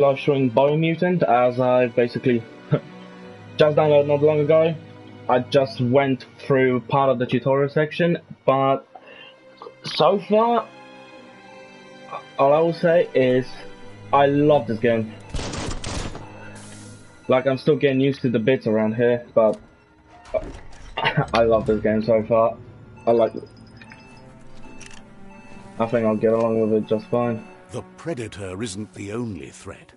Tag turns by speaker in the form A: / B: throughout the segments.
A: live showing Biomutant as I basically just downloaded not long ago. I just went through part of the tutorial section, but so far, all I will say is I love this game. Like, I'm still getting used to the bits around here, but I love this game so far. I like it. I think I'll get along with it just fine.
B: The predator isn't the only threat.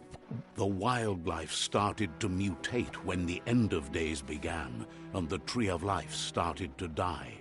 B: The wildlife started to mutate when the end of days began, and the tree of life started to die.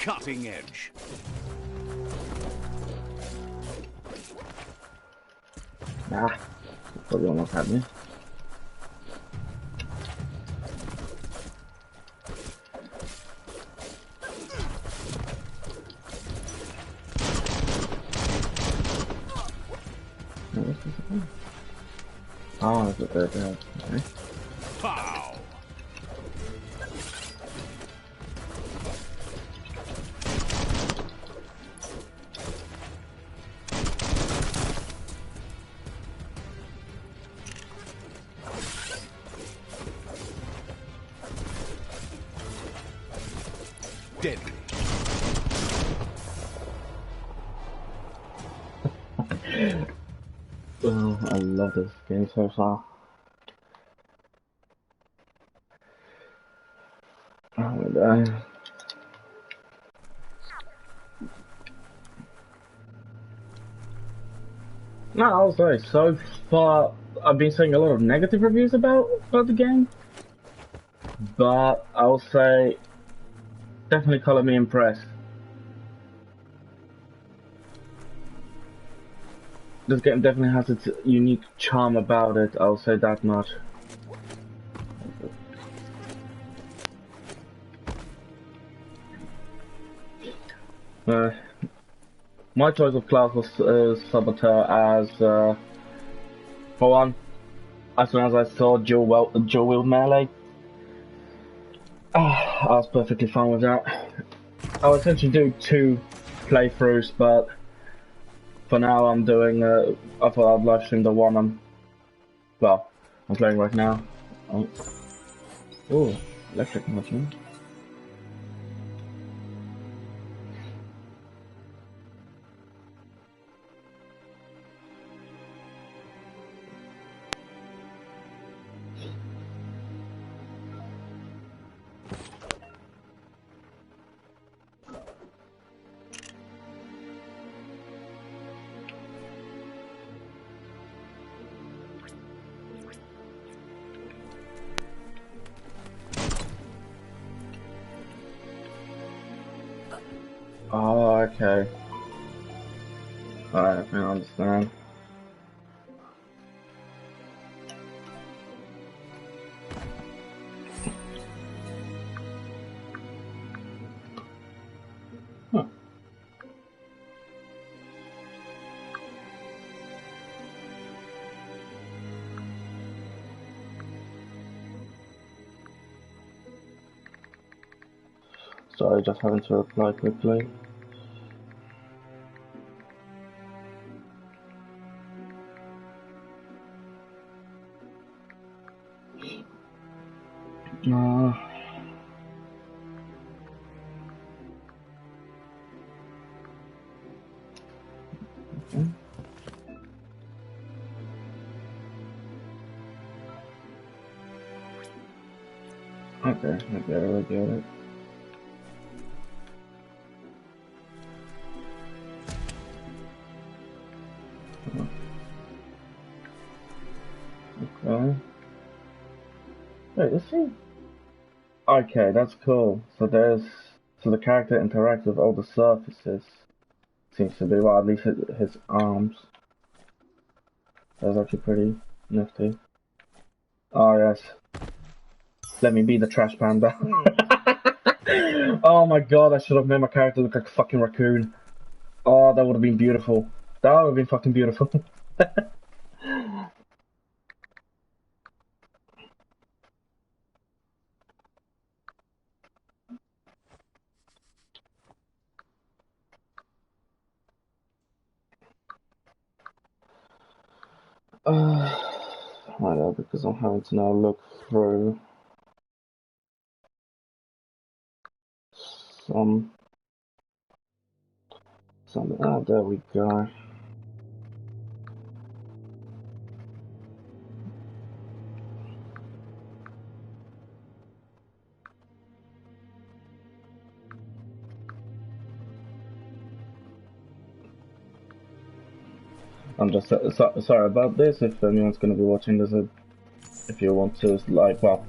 B: Cutting edge.
A: Nah, probably almost had me. Oh, that's what they're doing. Okay.
B: Pow! Deadly.
A: Oh, I love this game so far. Oh my god. No, I'll say, so far, I've been seeing a lot of negative reviews about the game. But I'll say, definitely color me impressed. This game definitely has its unique charm about it, I'll say that much. My choice of class was Saboteur as, for one, as soon as I saw dual wield melee, I was perfectly fine with that. I'll essentially do 2 playthroughs, but for now I'm doing, I thought I'd live stream the one I'm playing right now. Oh, electric machine. Oh, okay. Alright, I can understand. Huh. Sorry, just having to reply quickly. Okay, I get it. Okay. Wait, is he? Okay, that's cool. So the character interacts with all the surfaces. Seems to be, well, at least his arms. That's actually pretty nifty. Oh yes, Let me be the trash panda. Oh my god, I should have made my character look like a fucking raccoon. Oh, that would have been beautiful. That would have been fucking beautiful. I know, because I'm having to now look through some. Oh, there we go. I'm just sorry about this. If anyone's going to be watching this, if you want to, like, well,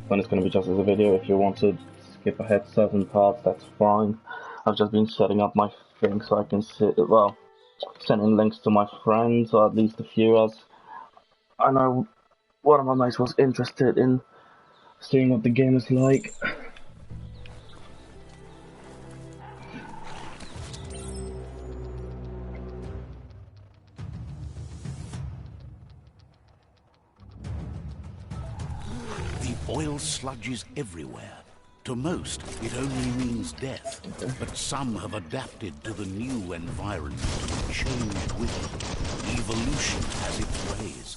A: when it's going to be just as a video, if you want to skip ahead certain parts, that's fine. I've just been setting up my thing so I can see, well, sending links to my friends, or at least a few, as I know one of my mates was interested in seeing what the game is like.
B: The oil sludges everywhere. To most, it only means death, but some have adapted to the new environment and changed with it. Evolution has its ways.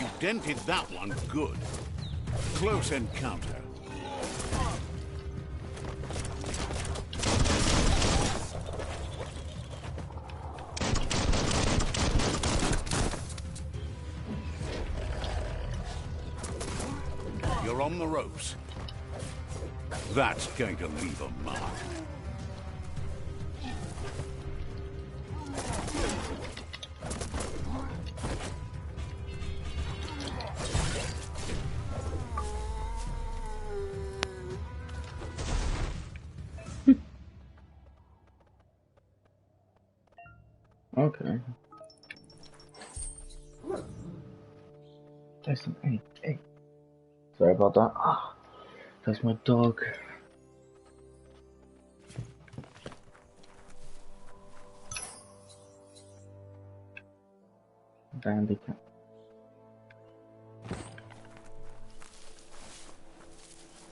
B: You dented that one good. Close encounter. You're on the ropes. That's going to leave a mark.
A: Okay. Jason, hey. Sorry about that. Ah, that's my dog. Dandy cat.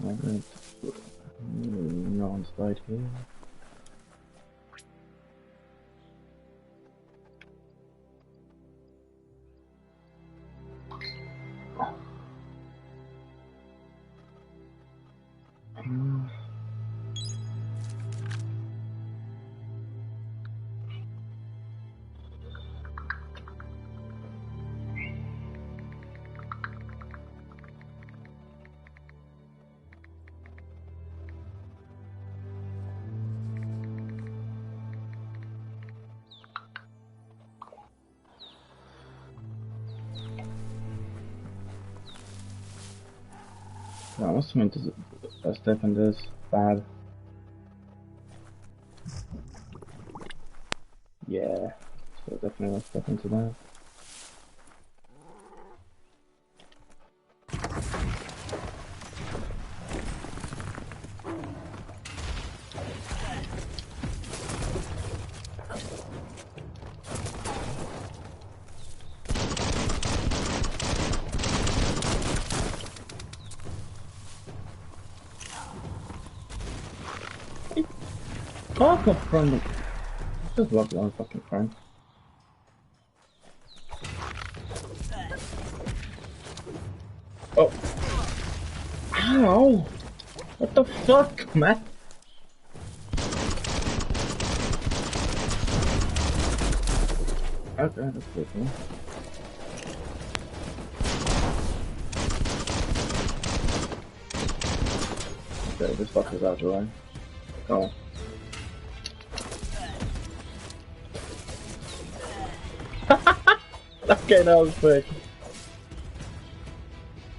A: Alright. No one's right here. I was meant to step in this bad. Yeah, so definitely let's step into that. Fuck up from them. Just block your own fucking friend. Oh. Ow! What the fuck, man? Okay, that's good, man. Okay, this fucker's out of the way. Come on. Okay, that was quick.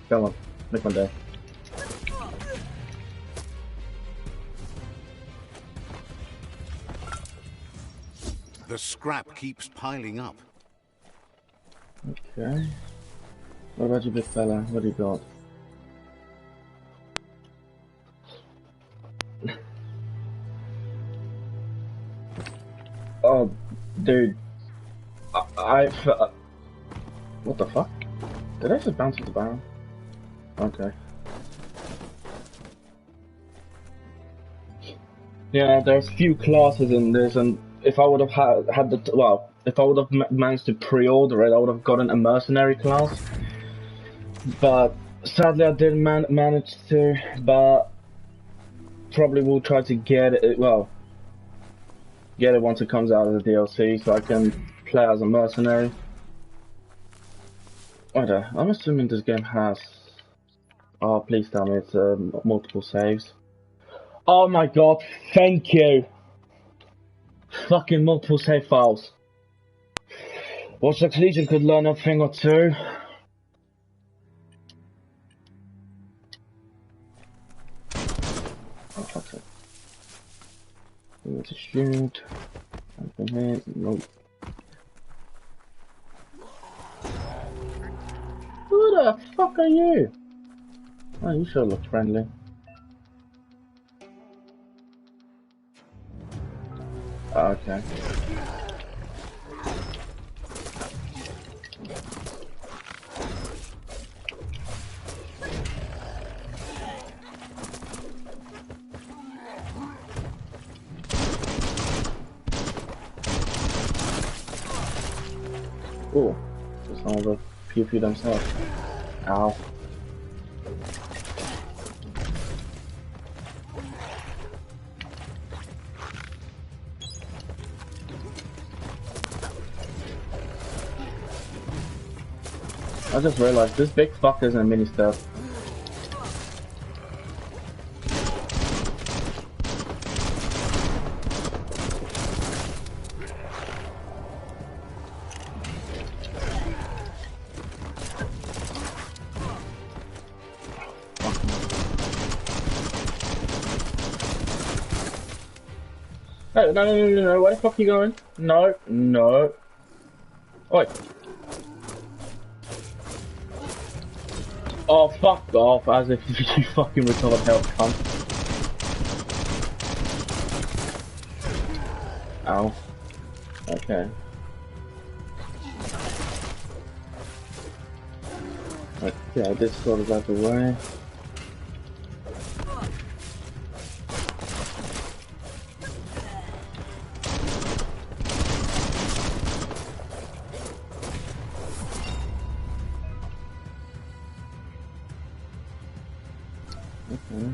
A: Come on, make one day.
B: The scrap keeps piling up.
A: Okay. What about you, big fella? What do you got? Oh, dude. What the fuck? Did I just bounce off the barrel? Okay. Yeah, there's few classes in this, and if I would have had the if I would have managed to pre-order it, I would have gotten a mercenary class. But sadly, I didn't manage to. But probably will try to get it. Well, get it once it comes out as a DLC, so I can play as a mercenary. I'm assuming this game has. Oh, please tell me it's multiple saves. Oh my god, thank you! Fucking multiple save files. Watch Dogs Legion could learn a thing or two. Oh, fuck's sake. We need to shoot. Open here. Nope. Who the fuck are you? Oh, you sure look friendly. Okay. Cool. Just some of the pew themselves. Ow. I just realized this big fuck is a mini step. Hey, no, where the fuck are you going? No. Oi. Oh, fuck off, as if you fucking recovered health, cunt. Ow. Okay. Okay, this sort of out the way. Okay.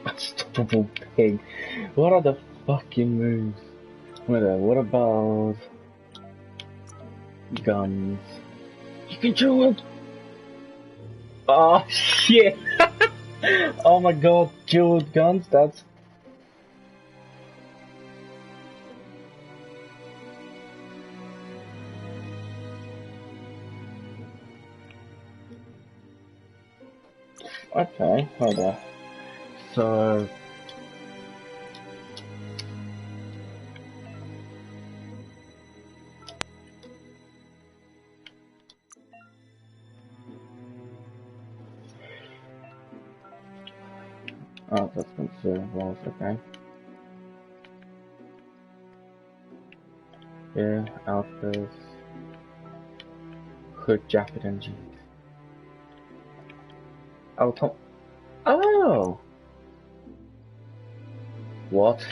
A: Unstoppable pig. What are the fucking moves? What about guns? You can do it! Oh shit! Oh my god, dual guns, that's... Okay, hold on. So... Oh, that's consumables, okay. Yeah, outfits. Hood, jacket, and jeans. Oh, top. Oh! What?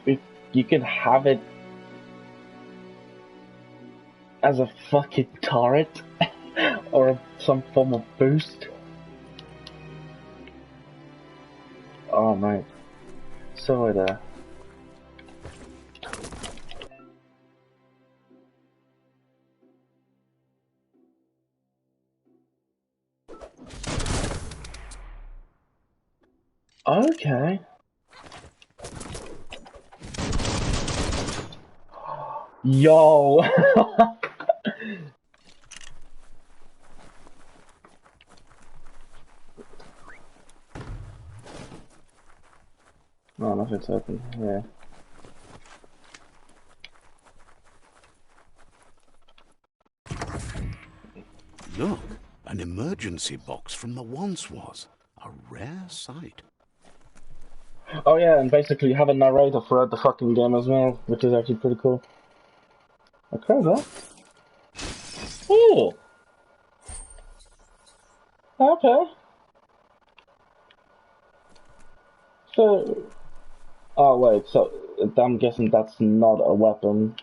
A: If you could have it. as a fucking turret or some form of boost. Oh mate, so there. Okay. Yo. Oh, nothing's open. Yeah.
B: Look, an emergency box from the once was. A rare sight.
A: Oh yeah, and basically you have a narrator throughout the fucking game as well, which is actually pretty cool. Okay, well. Ooh. Okay. So. Oh wait, so I'm guessing that's not a weapon.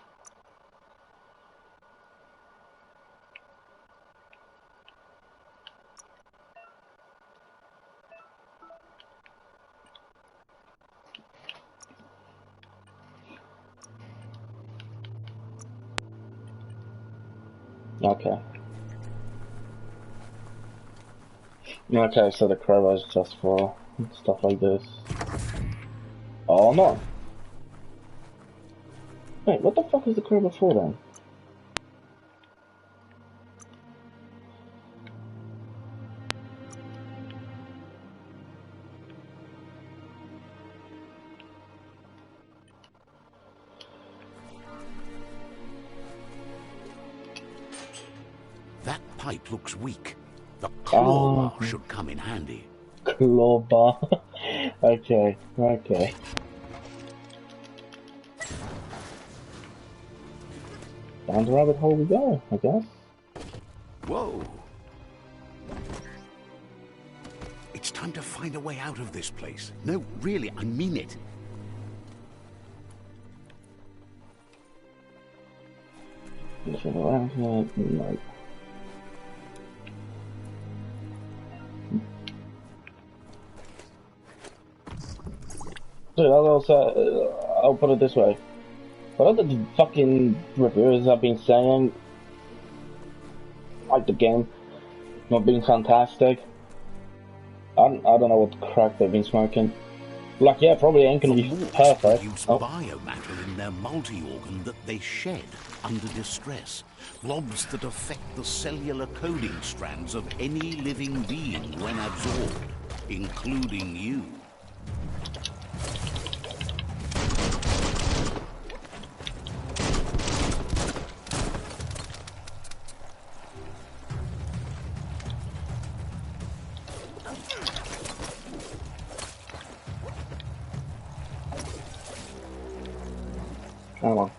A: Okay. Okay, so the crowbar is just for stuff like this. Oh no. Wait, what the fuck is the crowbar for then?
B: That pipe looks weak. The
A: Oh,
B: clawbar should come in handy.
A: clawbar. Okay, okay. Down the rabbit hole we go, I guess.
B: Whoa! It's time to find a way out of this place. No, really, I mean it.
A: Anything around here? No. Dude, I'll put it this way. What the fucking reviewers have been saying, like the game not being fantastic, I don't know what crack they've been smoking. Like, yeah, probably ain't gonna be
B: MORKS
A: perfect.
B: produce
A: Oh.
B: biomatter in their multi-organ that they shed under distress. Blobs that affect the cellular coding strands of any living being when absorbed, including you.
A: Come on.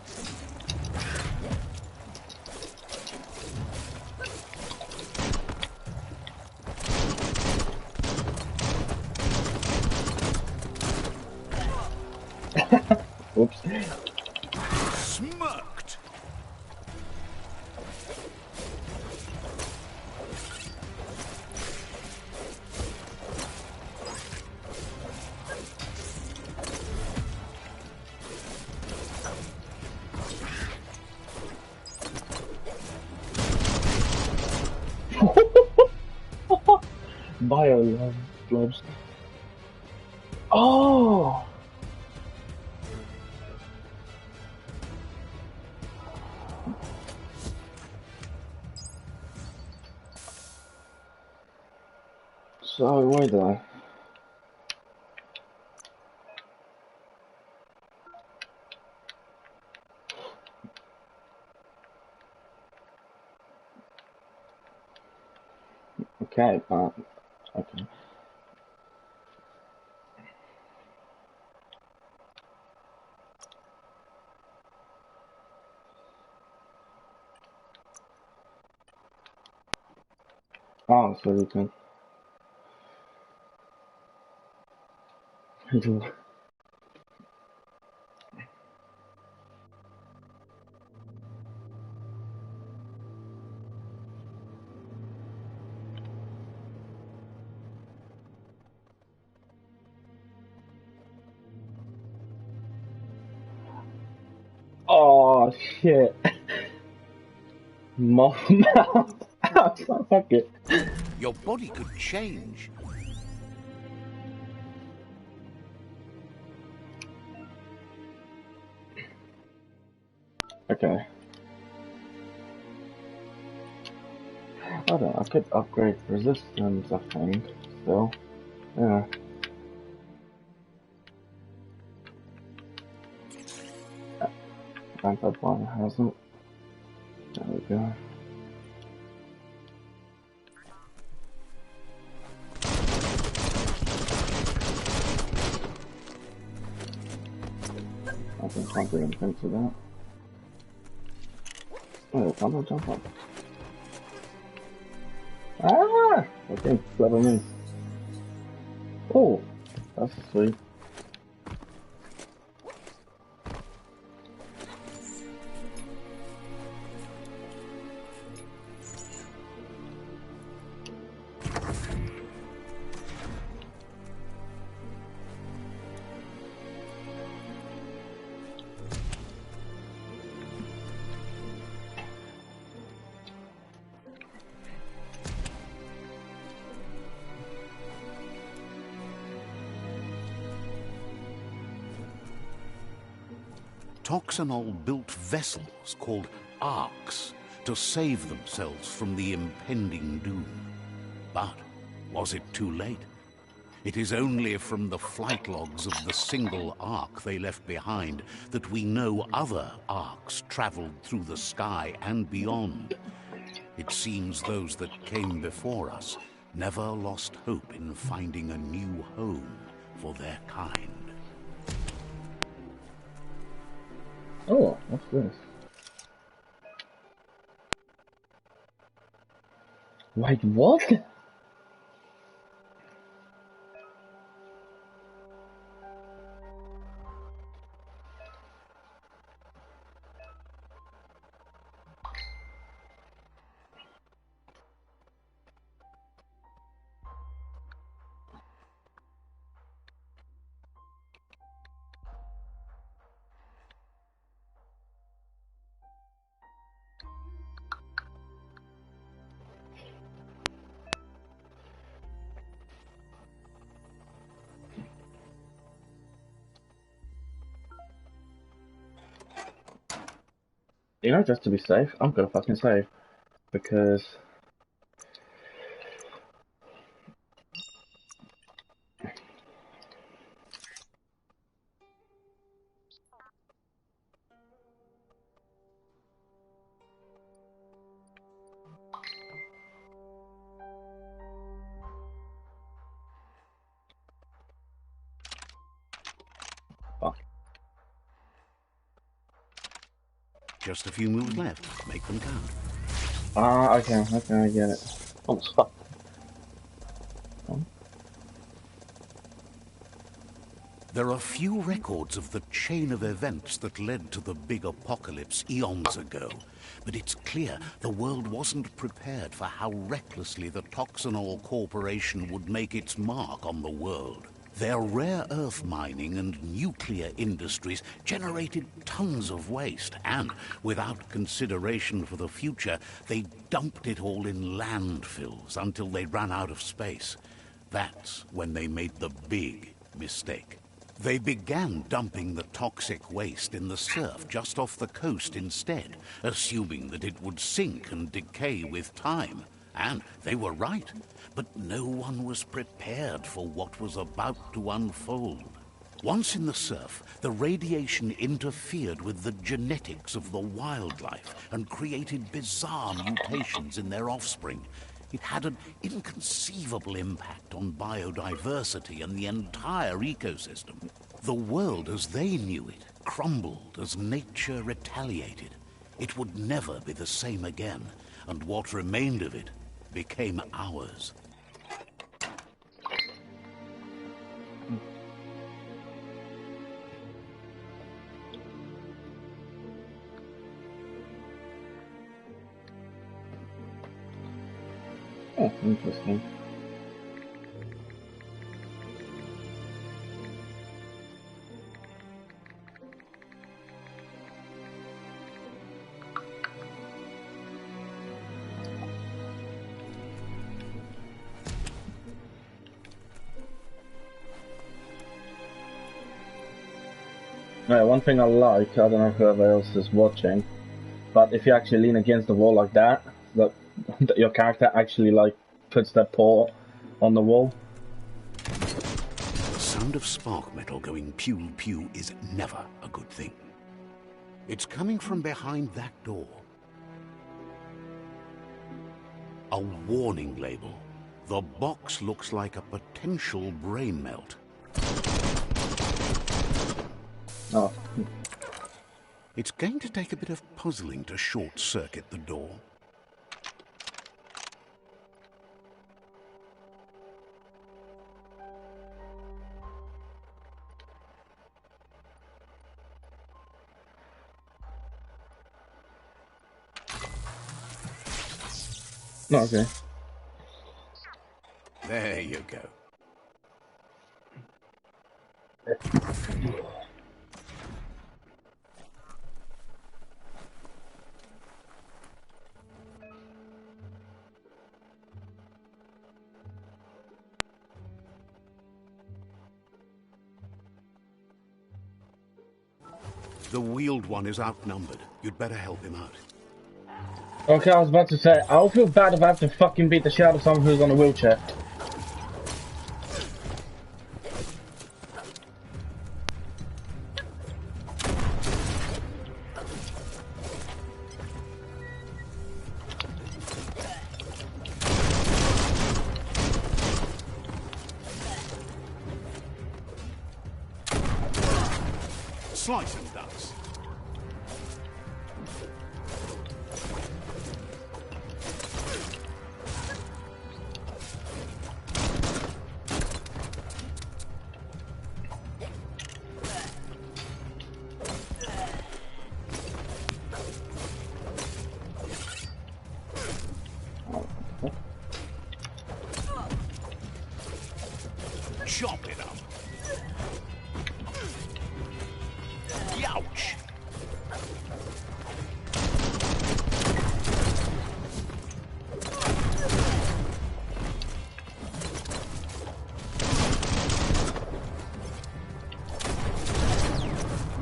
A: Oops.
B: Smirked!
A: Biomutant. Oh! So, wait there. Okay, okay. Oh, so you can. Oh shit. Moth mouth. Fuck it.
B: Your body could change.
A: Okay. I don't know, I could upgrade resistance, I think, still. Yeah. Vampire one hasn't. There we go. I think I can't do anything to that. Oh, can't jump up. Ah! Okay, clever me. Oh, that's sweet.
B: Toxanol built vessels called arks to save themselves from the impending doom. But was it too late? It is only from the flight logs of the single ark they left behind that we know other arks traveled through the sky and beyond. It seems those that came before us never lost hope in finding a new home for their kind.
A: Oh, what's this? Wait, what? You know, just to be safe, I'm gonna fucking save. Because... Fuck.
B: Just a few moves left. Make them count.
A: Ah, okay, I get it. Oh, fuck.
B: There are few records of the chain of events that led to the big apocalypse eons ago, but it's clear the world wasn't prepared for how recklessly the Toxanol Corporation would make its mark on the world. Their rare earth mining and nuclear industries generated tons of waste, and without consideration for the future, they dumped it all in landfills until they ran out of space. That's when they made the big mistake. They began dumping the toxic waste in the surf just off the coast instead, assuming that it would sink and decay with time. And they were right, but no one was prepared for what was about to unfold. Once in the surf, the radiation interfered with the genetics of the wildlife and created bizarre mutations in their offspring. It had an inconceivable impact on biodiversity and the entire ecosystem. The world as they knew it crumbled as nature retaliated. It would never be the same again, and what remained of it became ours.
A: Oh, interesting. Yeah, one thing I like, I don't know if whoever else is watching, but if you actually lean against the wall like that, your character actually like puts their paw on the wall.
B: The sound of spark metal going pew pew is never a good thing. It's coming from behind that door. A warning label. The box looks like a potential brain melt.
A: Oh.
B: It's going to take a bit of puzzling to short-circuit the door.
A: Okay.
B: There you go. The wheeled one is outnumbered. You'd better help him out.
A: Okay, I was about to say, I'll feel bad if I have to fucking beat the shit out of someone who's on a wheelchair.
B: Slice and dice. Chop it up. Youch!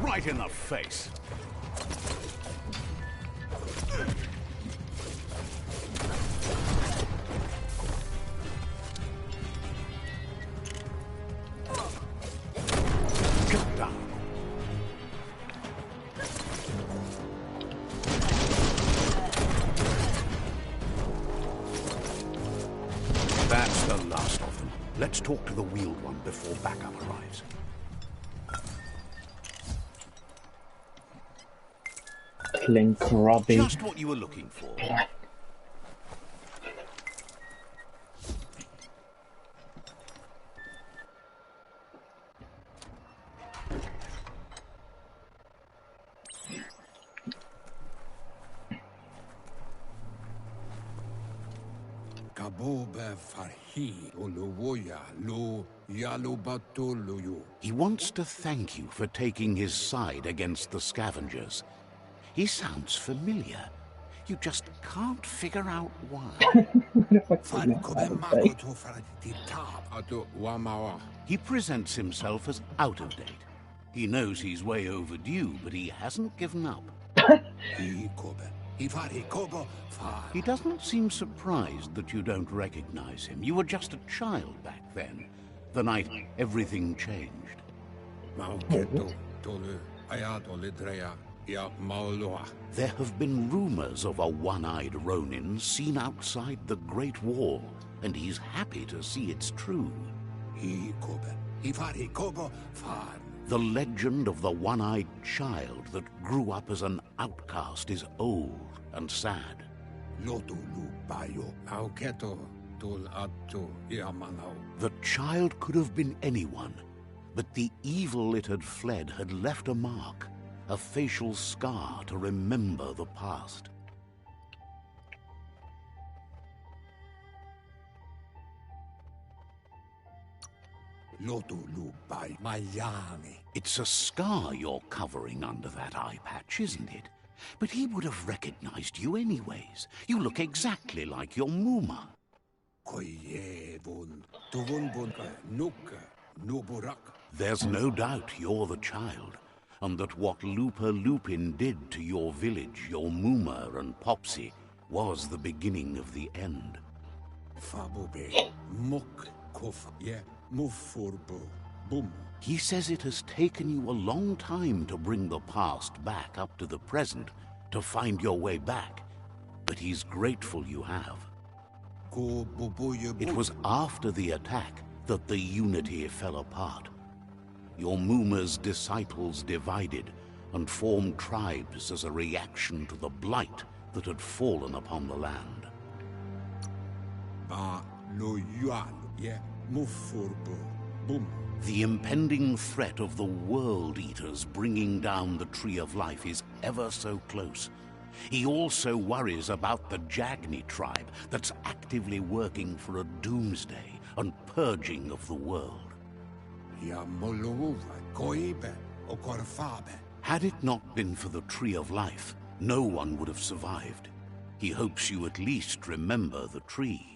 B: Right in the face. Cut down. That's the last of them. Let's talk to the wheeled one before backup arrives.
A: Clink Robbie.
B: Just what you were looking for. He wants to thank you for taking his side against the scavengers. He sounds familiar. You just can't figure out why. He presents himself as out of date. He knows he's way overdue, but he hasn't given up. He doesn't seem surprised that you don't recognize him. You were just a child back then, the night everything changed. There have been rumors of a one-eyed Ronin seen outside the Great Wall, and he's happy to see it's true. The legend of the one-eyed child that grew up as an outcast is old and sad. The child could have been anyone, but the evil it had fled had left a mark, a facial scar to remember the past. It's a scar you're covering under that eye patch, isn't it? But he would have recognized you anyways. You look exactly like your Muma. There's no doubt you're the child. and that what Looper Lupin did to your village, your Moomer and Popsy, was the beginning of the end. He says it has taken you a long time to bring the past back up to the present, to find your way back, but he's grateful you have. It was after the attack that the Unity fell apart. Your Moomer's disciples divided and formed tribes as a reaction to the blight that had fallen upon the land. The impending threat of the World Eaters bringing down the Tree of Life is ever so close. He also worries about the Jagni tribe that's actively working for a doomsday and purging of the world. Had it not been for the Tree of Life, no one would have survived. He hopes you at least remember the tree.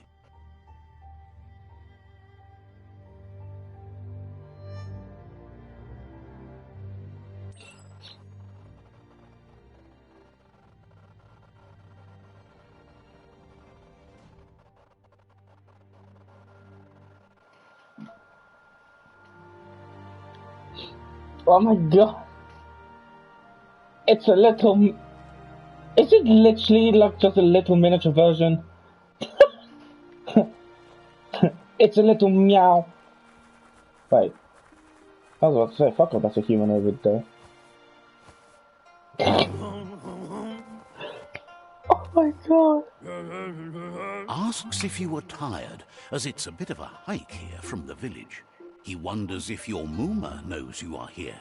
A: Oh my god. It's a little... Is it literally like just a little miniature version? It's a little meow. Wait. I was about to say, fuck off, that's a human over there. Oh my god.
B: Asks if you were tired, as it's a bit of a hike here from the village. He wonders if your Moomer knows you are here.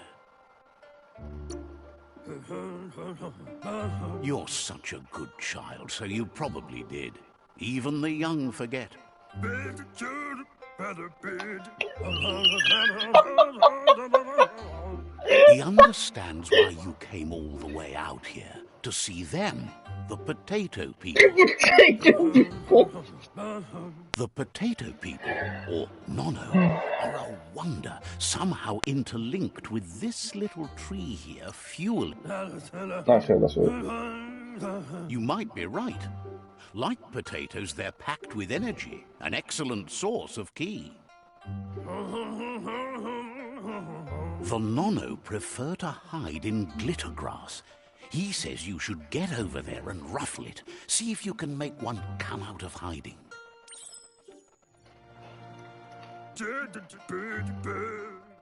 B: You're such a good child, so you probably did. Even the young forget. He understands why you came all the way out here, to see them, the potato people. The potato people, or Nono, are a wonder, somehow interlinked with this little tree here, fueling.
A: That's right.
B: You might be right. Like potatoes, they're packed with energy, an excellent source of ki. The Nono prefer to hide in glittergrass. He says you should get over there and ruffle it. See if you can make one come out of hiding.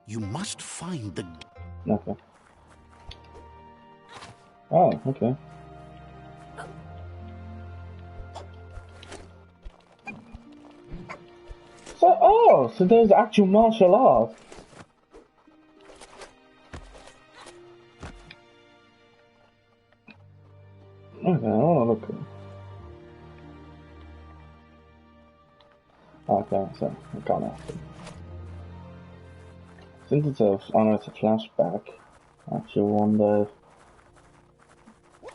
B: You must find the...
A: Okay. Oh, okay. So there's actual martial arts. Okay, I wanna look. Okay, so I can't ask it. Since it's a flashback, I actually wonder if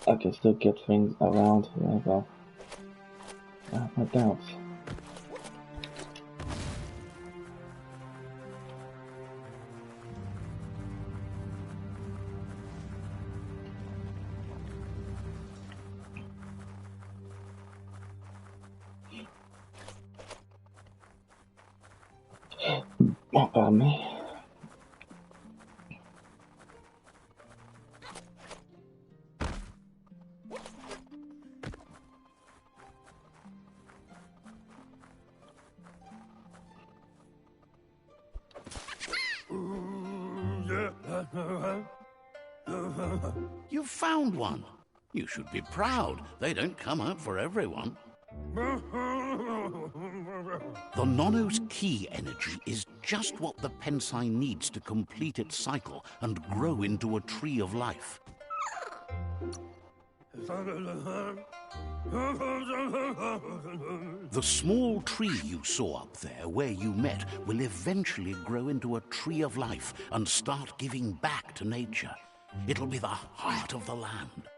A: I can still get things around here, though. I have my doubts. Not bad, me.
B: You found one. You should be proud. They don't come out for everyone. The Nono's ki energy is just what the Pensai needs to complete its cycle and grow into a tree of life. The small tree you saw up there where you met will eventually grow into a tree of life and start giving back to nature. It'll be the heart of the land.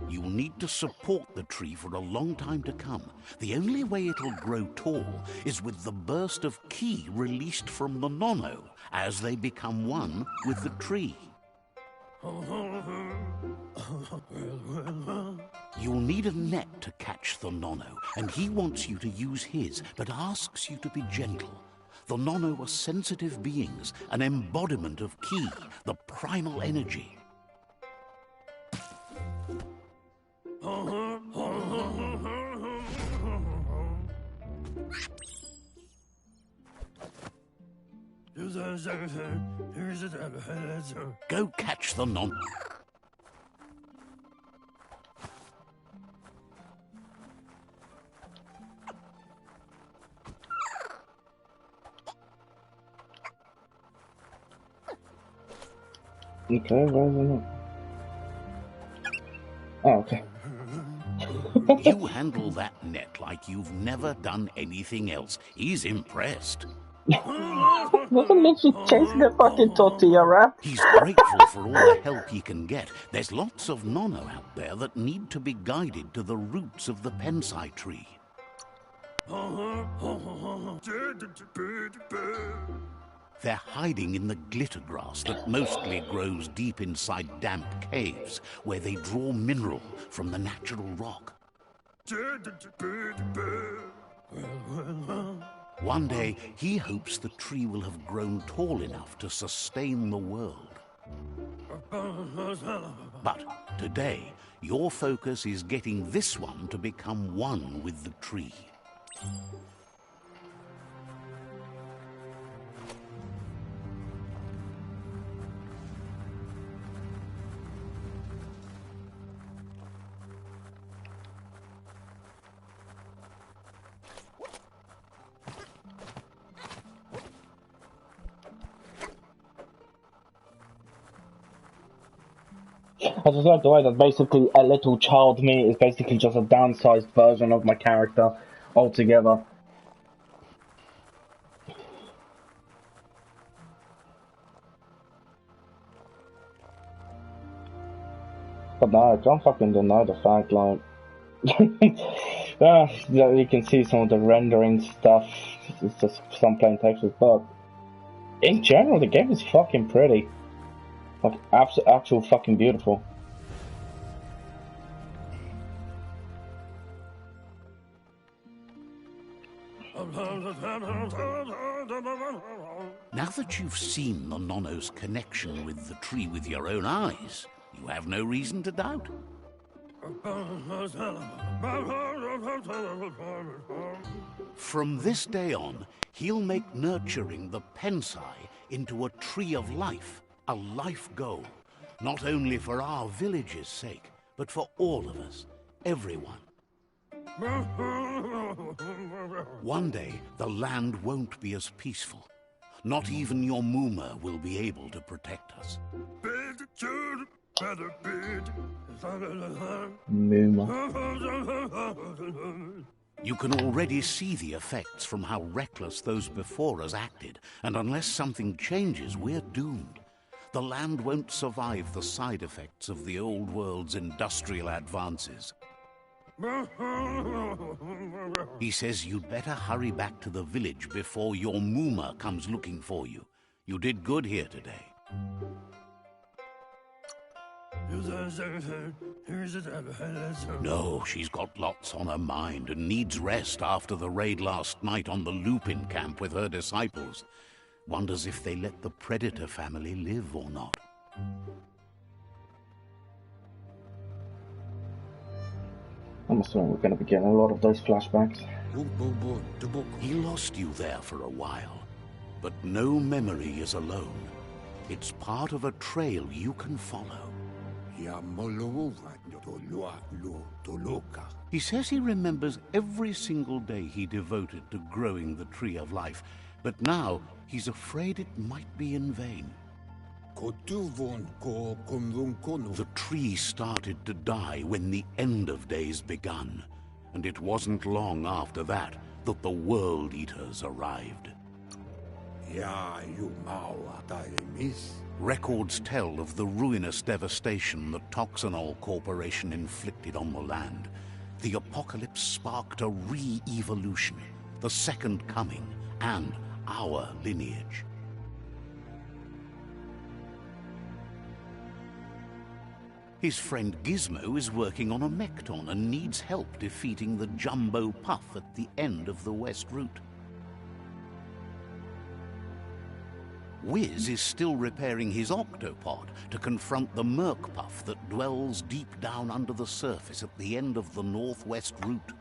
B: You'll need to support the tree for a long time to come. The only way it'll grow tall is with the burst of ki released from the nono as they become one with the tree. You'll need a net to catch the nono, and he wants you to use his, but asks you to be gentle. The nono are sensitive beings, an embodiment of ki, the primal energy. Go catch the nono.
A: Okay, where's the net? Oh, okay.
B: You handle that net like you've never done anything else. He's impressed.
A: Doesn't mean she's chasing the fucking tortilla wrap.
B: He's grateful for all the help he can get. There's lots of nono out there that need to be guided to the roots of the pensai tree. They're hiding in the glittergrass that mostly grows deep inside damp caves, where they draw mineral from the natural rock. One day, he hopes the tree will have grown tall enough to sustain the world. But today, your focus is getting this one to become one with the tree.
A: I just like the way that basically a little child me is basically just a downsized version of my character altogether. But no, I don't fucking deny the fact, like, you can see some of the rendering stuff, it's just some plain textures, but in general, the game is fucking pretty. Like, actual fucking beautiful.
B: Now that you've seen the nono's connection with the tree with your own eyes, you have no reason to doubt. From this day on, he'll make nurturing the pensai into a tree of life, a life goal, not only for our village's sake, but for all of us, everyone. One day, the land won't be as peaceful. Not even your Muma will be able to protect us.
A: Muma.
B: You can already see the effects from how reckless those before us acted, and unless something changes, we're doomed. The land won't survive the side effects of the old world's industrial advances. He says you'd better hurry back to the village before your Muma comes looking for you. You did good here today. No, she's got lots on her mind and needs rest after the raid last night on the Lupin camp with her disciples. Wonders if they let the Predator family live or not.
A: I'm assuming we're going to be getting a lot of those flashbacks.
B: He lost you there for a while, but no memory is alone. It's part of a trail you can follow. He says he remembers every single day he devoted to growing the Tree of Life, but now he's afraid it might be in vain. The tree started to die when the end of days begun, and it wasn't long after that that the World Eaters arrived. Records tell of the ruinous devastation the Toxanol Corporation inflicted on the land. The apocalypse sparked a re-evolution, the second coming, and our lineage. His friend Gizmo is working on a Mekton and needs help defeating the Jumbo Puff at the end of the West Route. Wiz is still repairing his octopod to confront the Merc Puff that dwells deep down under the surface at the end of the Northwest Route.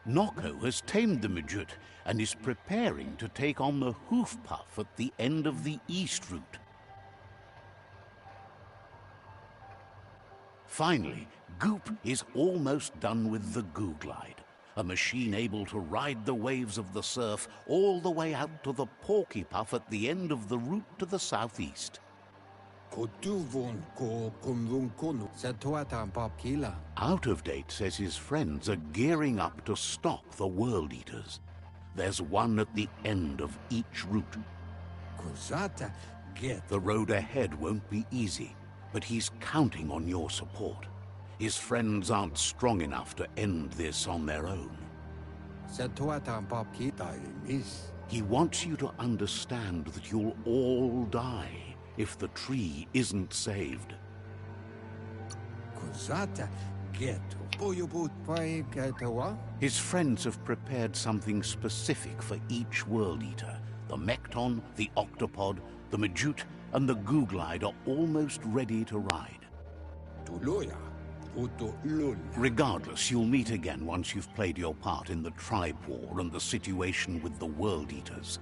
B: Nocco has tamed the Midget and is preparing to take on the Hoof Puff at the end of the East Route. Finally, Goop is almost done with the Goo Glide, a machine able to ride the waves of the surf all the way out to the Porky Puff at the end of the route to the southeast. Out of Date says his friends are gearing up to stop the World Eaters. There's one at the end of each route. The road ahead won't be easy, but he's counting on your support. His friends aren't strong enough to end this on their own. He wants you to understand that you'll all die if the tree isn't saved. His friends have prepared something specific for each World Eater. The Mekton, the Octopod, the Majute, and the Goo Glide are almost ready to ride. Regardless, you'll meet again once you've played your part in the tribe war and the situation with the World Eaters.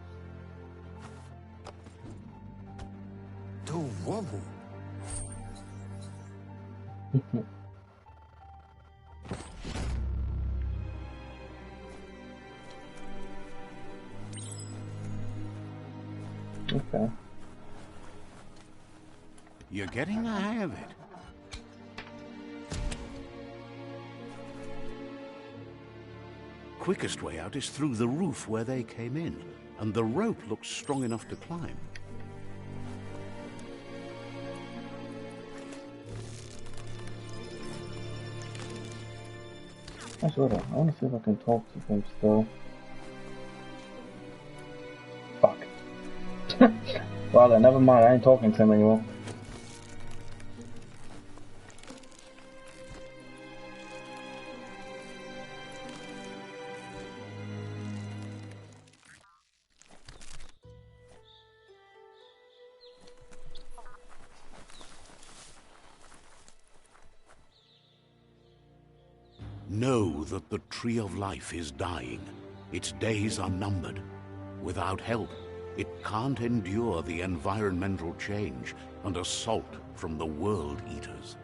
A: Okay.
B: You're getting the hang of it. Quickest way out is through the roof where they came in, and the rope looks strong enough to climb.
A: I want to see if I can talk to him still. Fuck. Well then, never mind, I ain't talking to him anymore.
B: Know that the Tree of Life is dying. Its days are numbered. Without help, it can't endure the environmental change and assault from the World Eaters.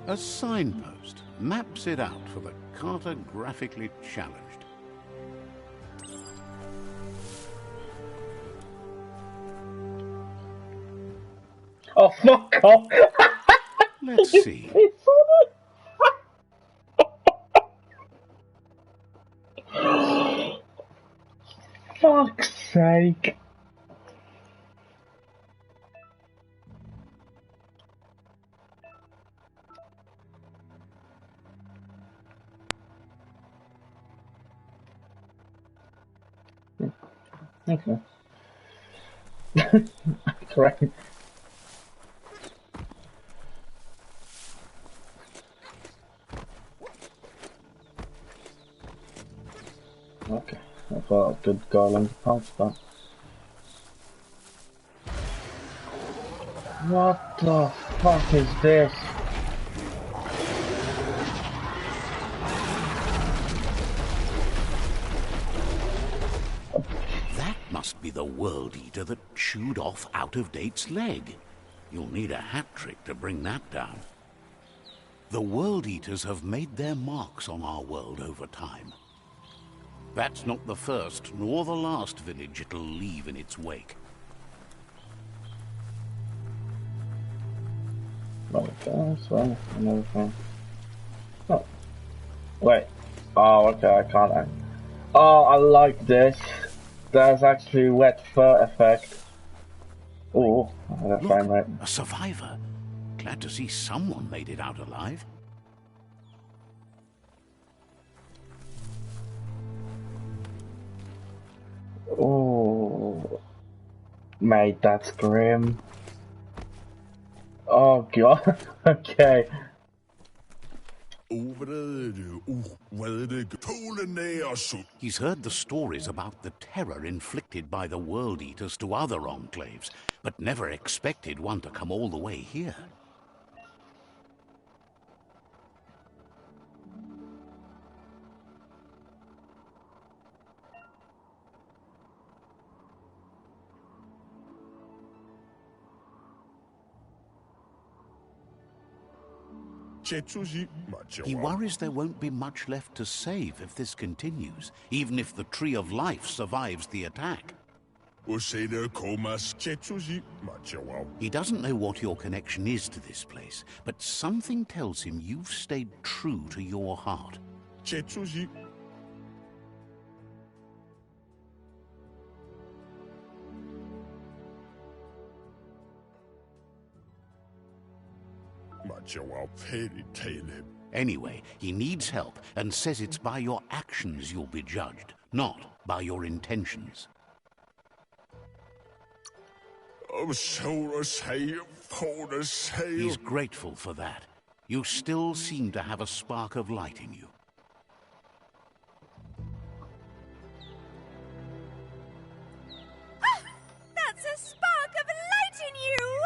B: A signpost maps it out for the cartographically challenged.
A: Oh, fuck off!
B: Let's see.
A: Fuck's sake. Okay. Correct. Okay, I thought I could go along the path, but... What the fuck is this?
B: Must be the World Eater that chewed off Out of Date's leg. You'll need a hat trick to bring that down. The World Eaters have made their marks on our world over time. That's not the first nor the last village it'll leave in its wake.
A: Okay, so another thing. Oh, wait. Oh, okay, I can't. Oh, I like this. There's actually wet fur effect. Oh, that's fine, right?
B: A survivor. Glad to see someone made it out alive.
A: Oh, mate, that's grim. Oh god. Okay.
B: He's heard the stories about the terror inflicted by the World Eaters to other enclaves, but never expected one to come all the way here. He worries there won't be much left to save if this continues, even if the Tree of Life survives the attack. He doesn't know what your connection is to this place, but something tells him you've stayed true to your heart. Anyway, he needs help and says it's by your actions you'll be judged, not by your intentions. He's grateful for that. You still seem to have a spark of light in you.
C: That's a spark of light in you!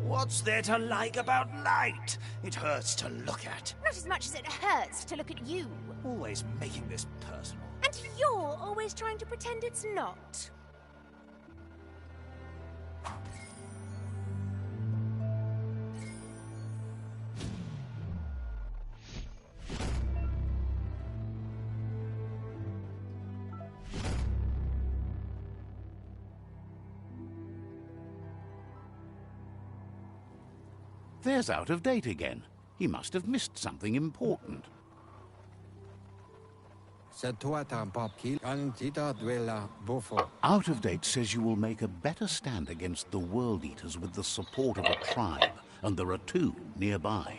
D: What's there to like about light? It hurts to look at.
C: Not as much as it hurts to look at you.
D: Always making this personal.
C: And you're always trying to pretend it's not.
B: There's Out of Date again. He must have missed something important. Out of Date says you will make a better stand against the World Eaters with the support of a tribe, and there are two nearby.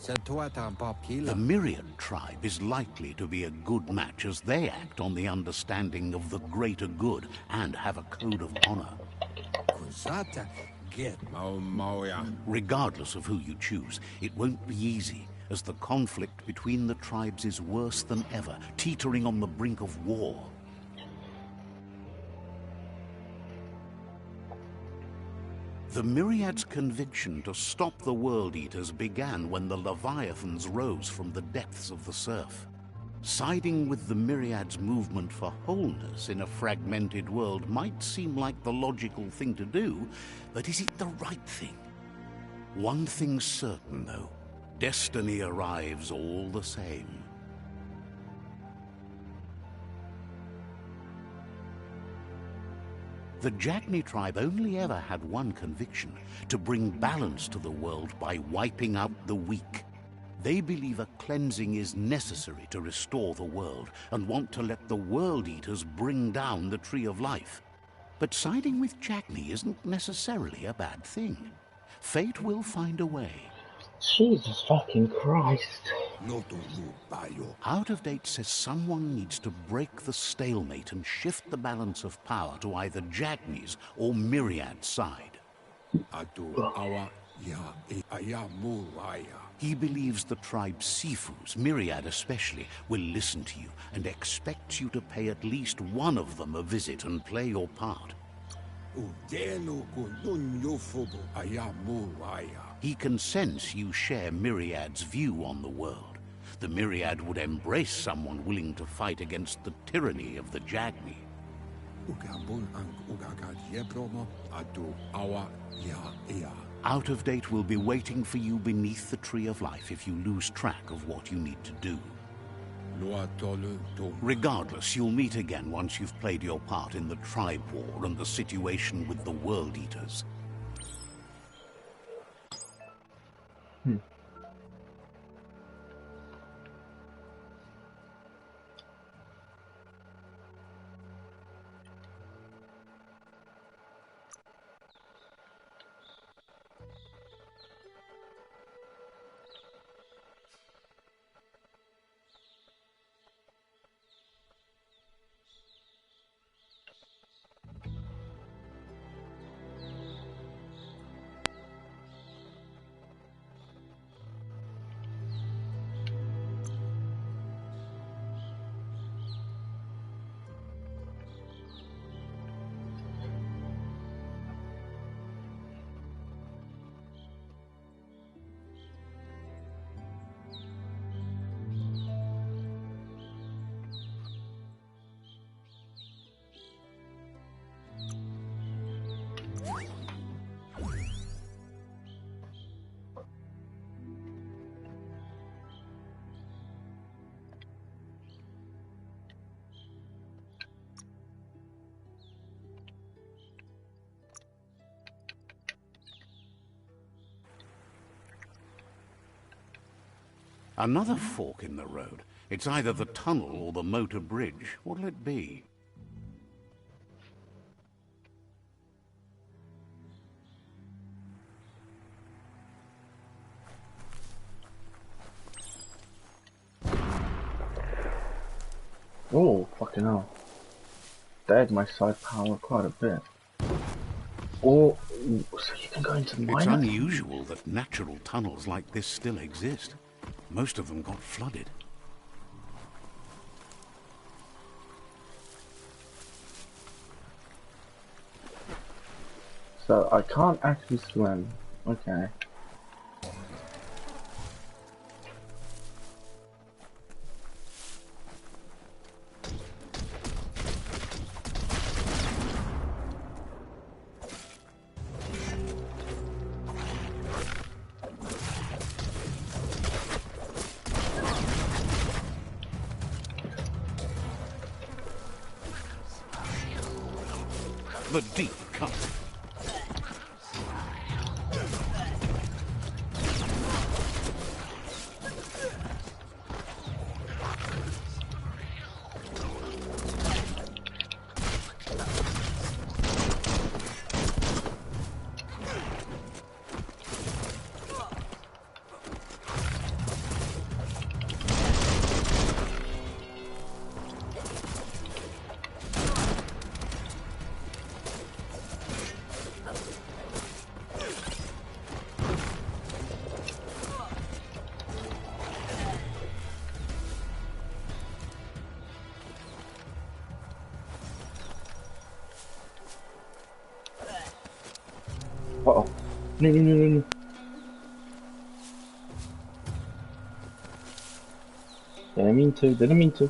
B: The Myriad tribe is likely to be a good match as they act on the understanding of the greater good and have a code of honor. Regardless of who you choose, it won't be easy, as the conflict between the tribes is worse than ever, teetering on the brink of war. The Myriad's conviction to stop the World Eaters began when the Leviathans rose from the depths of the surf. Siding with the Myriad's movement for wholeness in a fragmented world might seem like the logical thing to do, but is it the right thing? One thing's certain, though. Destiny arrives all the same. The Jagni tribe only ever had one conviction: to bring balance to the world by wiping out the weak. They believe a cleansing is necessary to restore the world, and want to let the World Eaters bring down the Tree of Life. But siding with Jagni isn't necessarily a bad thing. Fate will find a way.
A: Jesus fucking Christ.
B: Out of Date says someone needs to break the stalemate and shift the balance of power to either Jagni's or Myriad's side. He believes the tribe Sifus, Myriad especially, will listen to you and expects you to pay at least one of them a visit and play your part. He can sense you share Myriad's view on the world. The Myriad would embrace someone willing to fight against the tyranny of the Jagni. Out of date will be waiting for you beneath the Tree of Life if you lose track of what you need to do. Regardless, you'll meet again once you've played your part in the tribe war and the situation with the World Eaters. Another fork in the road. It's either the tunnel or the motor bridge. What'll it be?
A: Oh, fucking hell. That my side power quite a bit. Oh, so you can go into the mine?
B: It's unusual that natural tunnels like this still exist. Most of them got flooded.
A: So I can't actually swim. Okay.
B: The deep cut.
A: Uh-oh. No, no, no, no, no. Didn't mean to.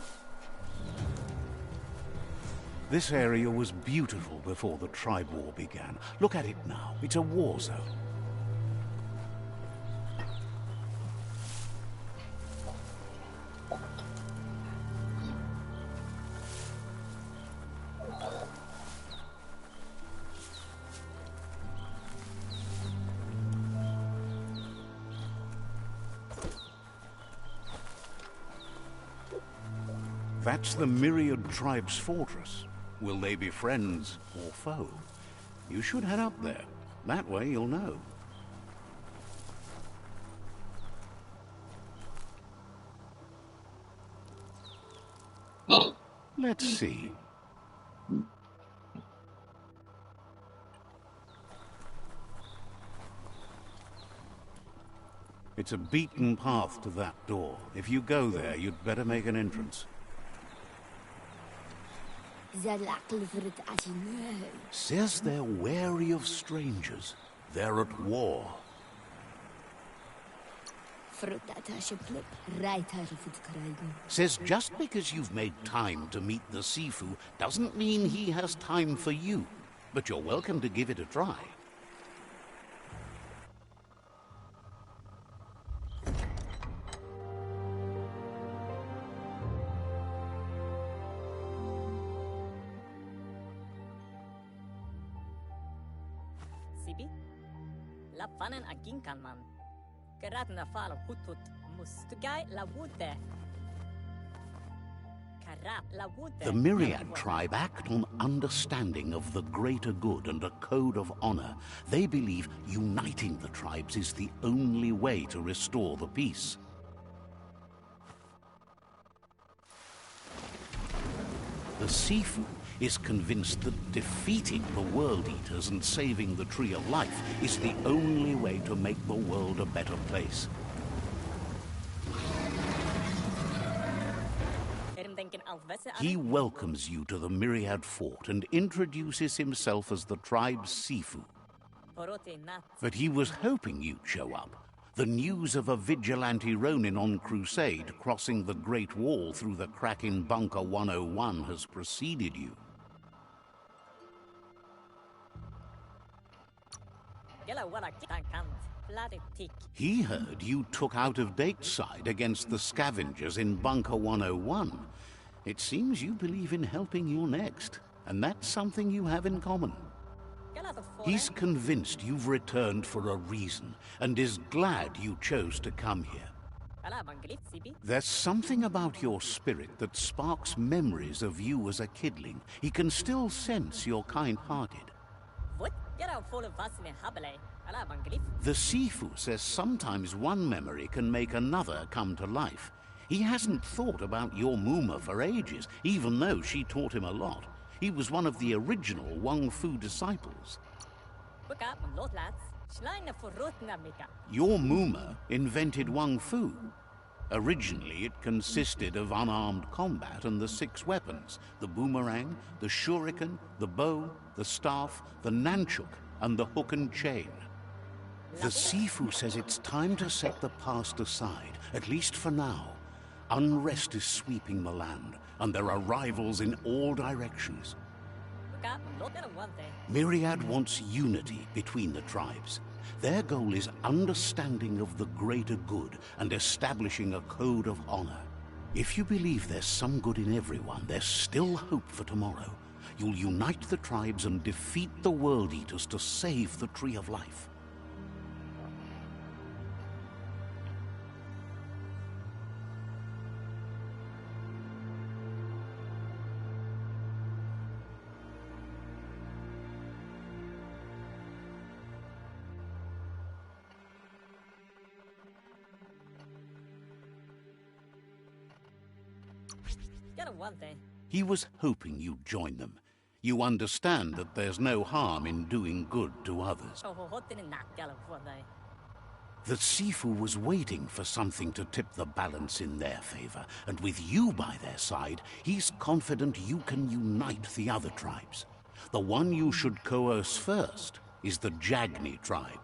B: This area was beautiful before the tribe war began. Look at it now. It's a war zone. That's the Myriad Tribe's fortress. Will they be friends or foe? You should head up there. That way you'll know. Let's see. It's a beaten path to that door. If you go there, you'd better make an entrance. Says they're wary of strangers. They're at war. Says just because you've made time to meet the Sifu doesn't mean he has time for you. But you're welcome to give it a try.
E: Sibi. La fanen aginkan man. Geratna fal hutut mustugai la wute.
B: The Myriad tribe act on understanding of the greater good and a code of honor. They believe uniting the tribes is the only way to restore the peace. The Sifu is convinced that defeating the World Eaters and saving the Tree of Life is the only way to make the world a better place. He welcomes you to the Myriad Fort and introduces himself as the tribe's Sifu. But he was hoping you'd show up. The news of a vigilante Ronin on crusade crossing the Great Wall through the crack in Bunker 101 has preceded you. He heard you took out-of-date side against the scavengers in Bunker 101. It seems you believe in helping your next, and that's something you have in common. He's convinced you've returned for a reason, and is glad you chose to come here. There's something about your spirit that sparks memories of you as a kidling. He can still sense you're kind-hearted. The Sifu says sometimes one memory can make another come to life. He hasn't thought about your Muma for ages, even though she taught him a lot. He was one of the original Wang Fu disciples. Your Muma invented Wang Fu. Originally, it consisted of unarmed combat and the 6 weapons: the boomerang, the shuriken, the bow, the staff, the nunchuk, and the hook and chain. The Sifu says it's time to set the past aside, at least for now. Unrest is sweeping the land, and there are rivals in all directions. Myriad wants unity between the tribes. Their goal is understanding of the greater good and establishing a code of honor. If you believe there's some good in everyone, there's still hope for tomorrow. You'll unite the tribes and defeat the World Eaters to save the Tree of Life. He was hoping you'd join them. You understand that there's no harm in doing good to others. The Sifu was waiting for something to tip the balance in their favor, and with you by their side, he's confident you can unite the other tribes. The one you should coerce first is the Jagni tribe.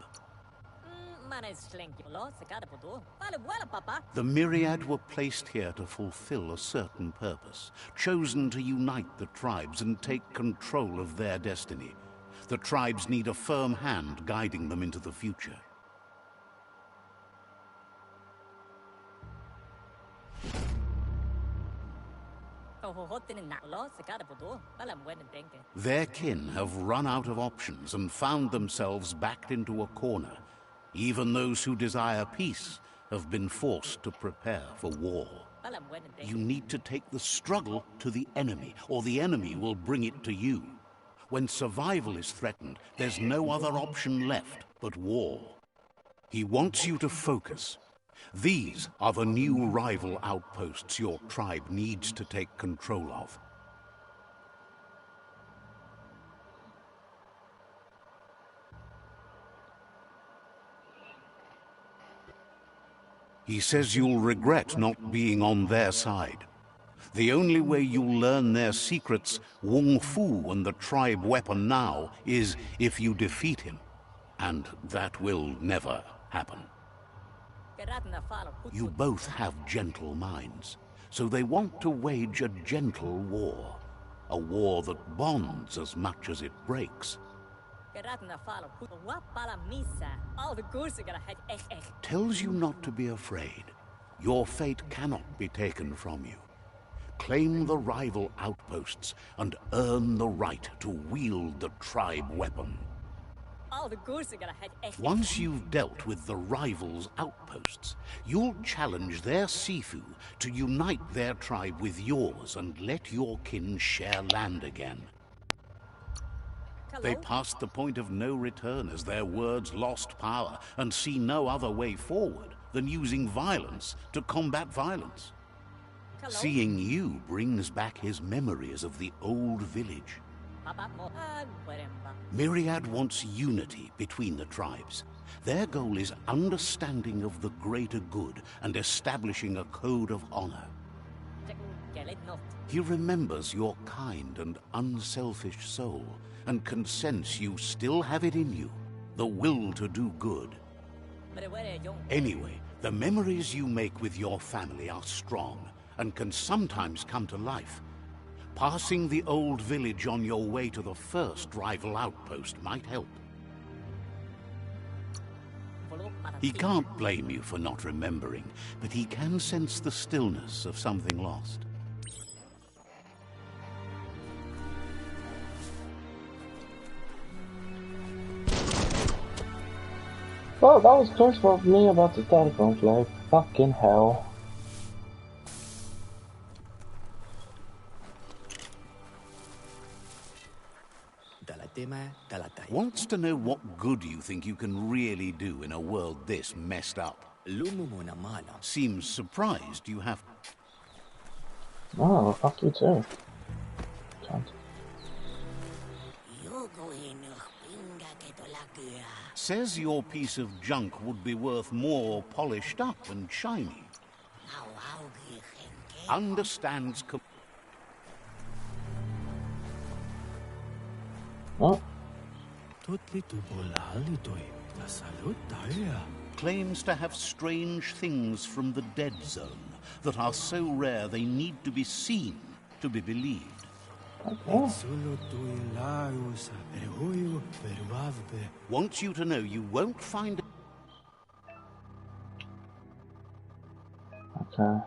B: The Myriad were placed here to fulfill a certain purpose, chosen to unite the tribes and take control of their destiny. The tribes need a firm hand guiding them into the future. Their kin have run out of options and found themselves backed into a corner. Even those who desire peace have been forced to prepare for war. You need to take the struggle to the enemy, or the enemy will bring it to you. When survival is threatened, there's no other option left but war. He wants you to focus. These are the new rival outposts your tribe needs to take control of. He says you'll regret not being on their side. The only way you'll learn their secrets, Wung Fu and the tribe weapon now, is if you defeat him. And that will never happen. You both have gentle minds, so they want to wage a gentle war. A war that bonds as much as it breaks. Tells you not to be afraid. Your fate cannot be taken from you. Claim the rival outposts and earn the right to wield the tribe weapon.
E: All the goose are gonna head.
B: Once you've dealt with the rivals' outposts, you'll challenge their Sifu to unite their tribe with yours and let your kin share land again. They passed the point of no return as their words lost power and see no other way forward than using violence to combat violence. Seeing you brings back his memories of the old village. Myriad wants unity between the tribes. Their goal is understanding of the greater good and establishing a code of honor. He remembers your kind and unselfish soul and can sense you still have it in you, the will to do good. Anyway, the memories you make with your family are strong and can sometimes come to life. Passing the old village on your way to the first rival outpost might help. He can't blame you for not remembering, but he can sense the stillness of something lost.
A: Well, that was close for me about the telephone play. Fucking hell.
B: Wants to know what good you think you can really do in a world this messed up. Seems surprised you have...
A: Oh, fuck you too. Can't.
B: Says your piece of junk would be worth more polished up and shiny. Understands...
A: Oh.
B: Claims to have strange things from the dead zone that are so rare they need to be seen to be believed.
A: Okay.
B: Wants you to know you won't find...
A: Okay.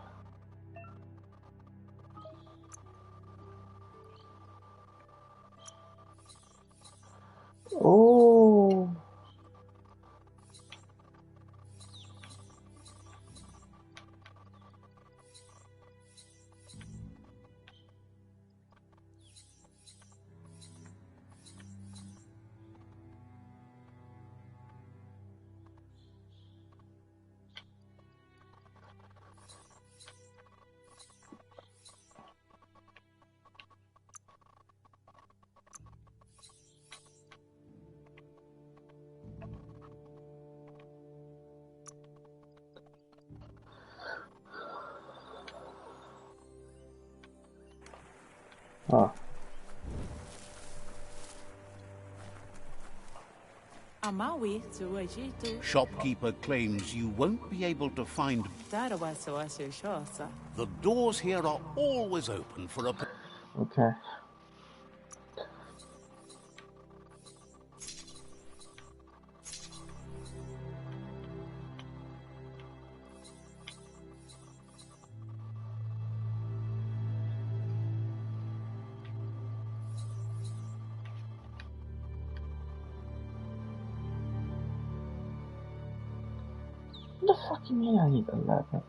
A: Oh. Oh.
B: Shopkeeper claims you won't be able to find... The doors here are always open for a...
A: Okay. What the fuck you mean I need 11?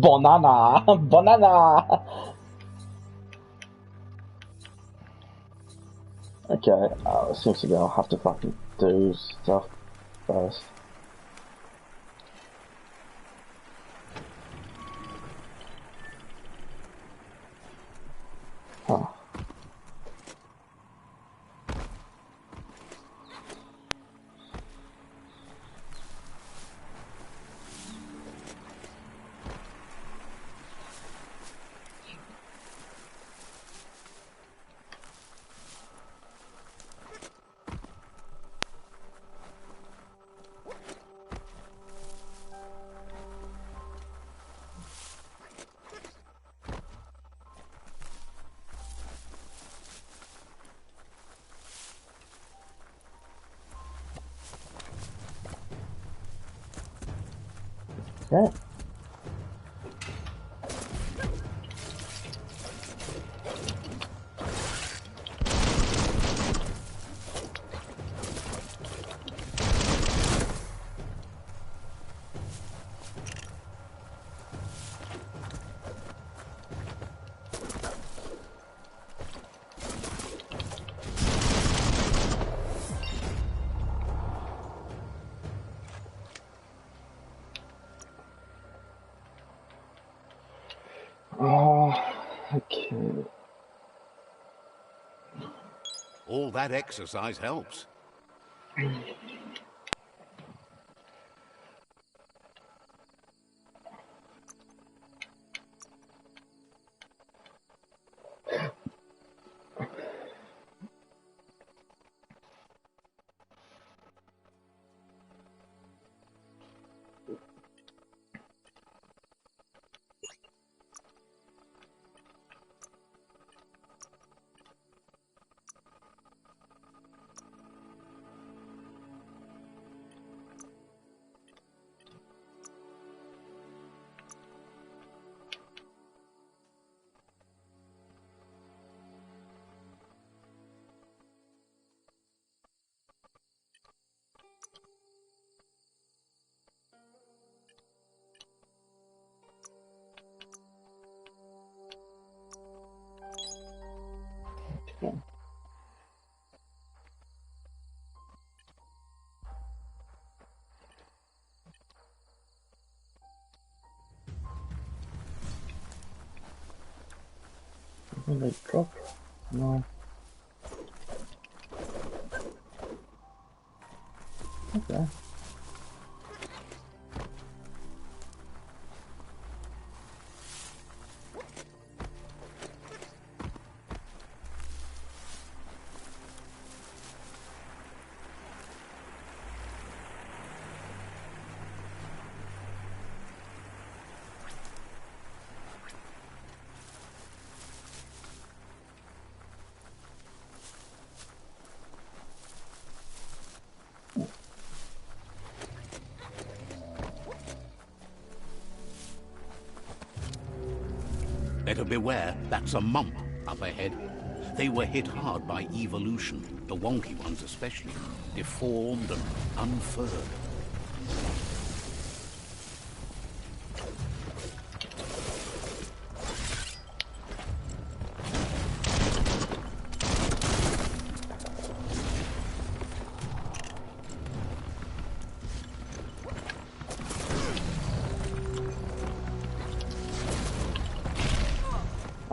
A: Banana! Banana! Okay, seems to be I'll have to fucking do stuff first. Huh. Okay.
B: All that exercise helps.
A: Will they drop? No. Okay.
B: Better beware, that's a mump up ahead. They were hit hard by evolution, the wonky ones especially, deformed and unfurred.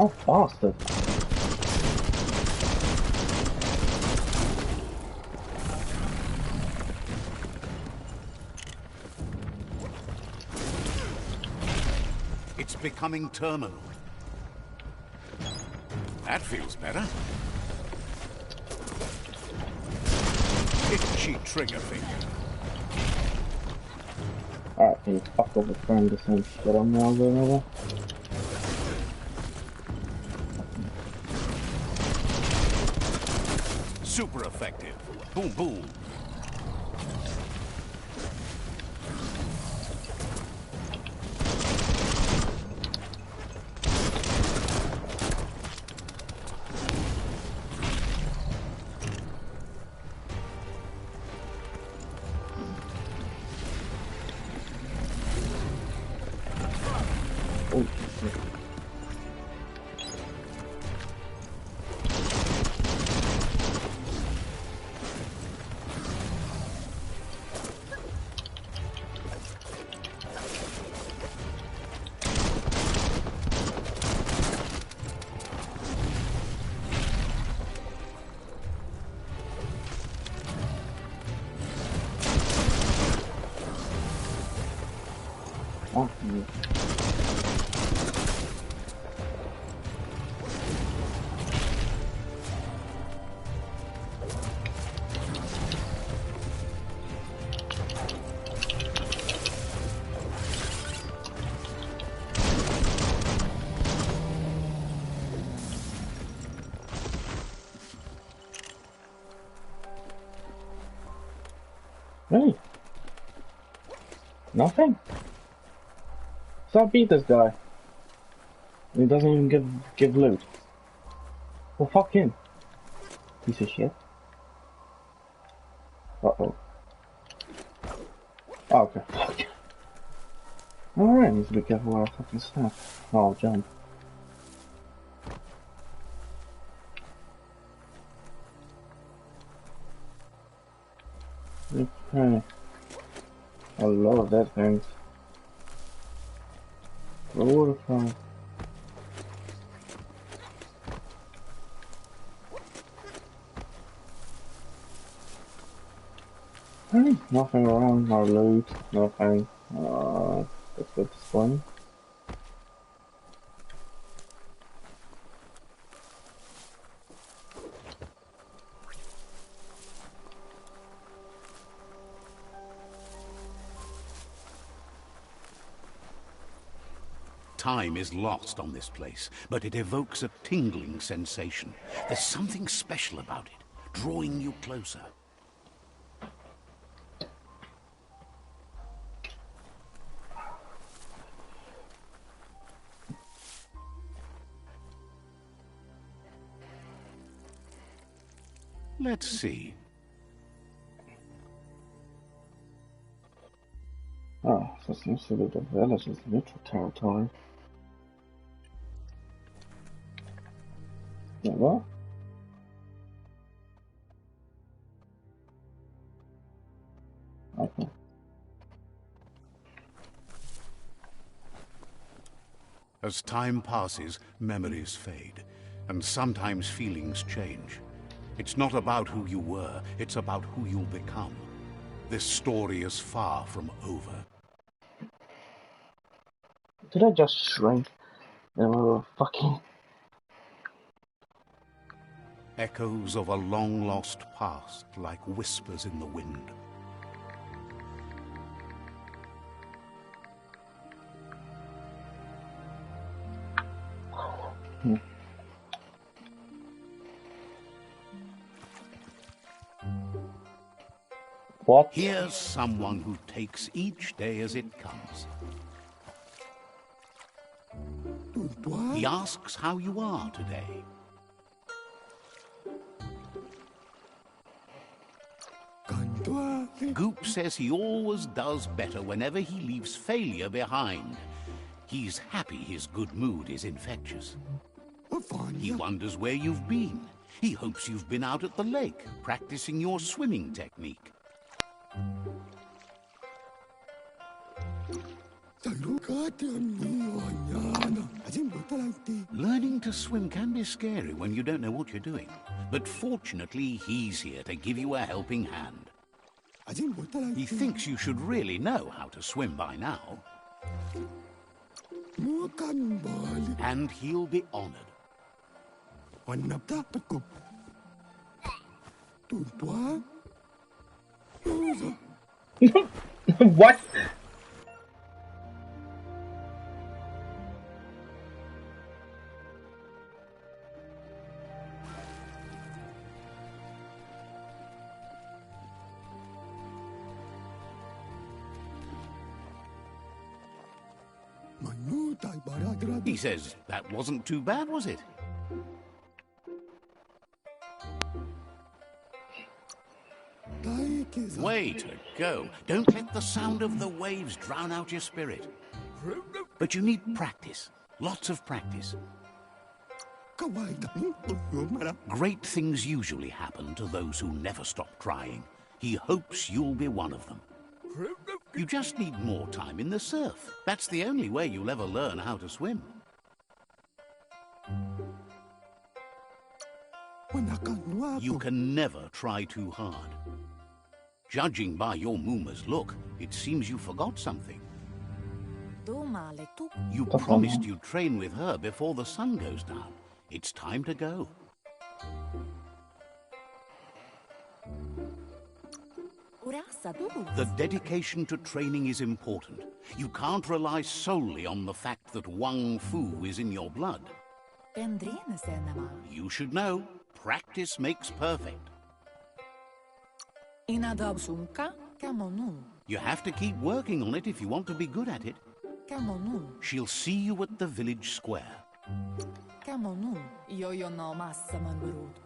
A: Oh, bastard.
B: It's becoming terminal. That feels better. Itchy trigger finger.
A: Alright, can you fuck over trying the same shit on me over and over?
B: Super effective. Boom, boom.
A: Oh, shit. Oh, yeah. Really? Nothing? So I beat this guy. He doesn't even give loot. Well, fuck him. Piece of shit. Uh-oh. Oh, okay. Fuck. Alright, need to be careful where I fucking snap. Oh, I'll jump. Okay. I love that thing. The waterfall. Nothing wrong, no loot, nothing. That's a bit disappointing.
B: Time is lost on this place, but it evokes a tingling sensation. There's something special about it, drawing you closer. Let's see.
A: Oh, so it seems to be the village's neutral territory. Yeah, what? Okay.
B: As time passes, memories fade, and sometimes feelings change. It's not about who you were, it's about who you'll become. This story is far from over.
A: Did I just shrink? Fucking...
B: Echoes of a long-lost past, like whispers in the wind.
A: What?
B: Here's someone who takes each day as it comes. He asks how you are today. Goop says he always does better whenever he leaves failure behind. He's happy his good mood is infectious. He wonders where you've been. He hopes you've been out at the lake, practicing your swimming technique. Learning to swim can be scary when you don't know what you're doing. But fortunately, he's here to give you a helping hand. He thinks you should really know how to swim by now. And he'll be honored.
A: What?
B: He says, that wasn't too bad, was it? Way to go. Don't let the sound of the waves drown out your spirit. But you need practice. Lots of practice. Great things usually happen to those who never stop trying. He hopes you'll be one of them. You just need more time in the surf. That's the only way you'll ever learn how to swim. You can never try too hard. Judging by your Mooma's look, it seems you forgot something. You promised you'd train with her before the sun goes down. It's time to go. The dedication to training is important. You can't rely solely on the fact that Wang Fu is in your blood. You should know, practice makes perfect. You have to keep working on it if you want to be good at it. She'll see you at the village square.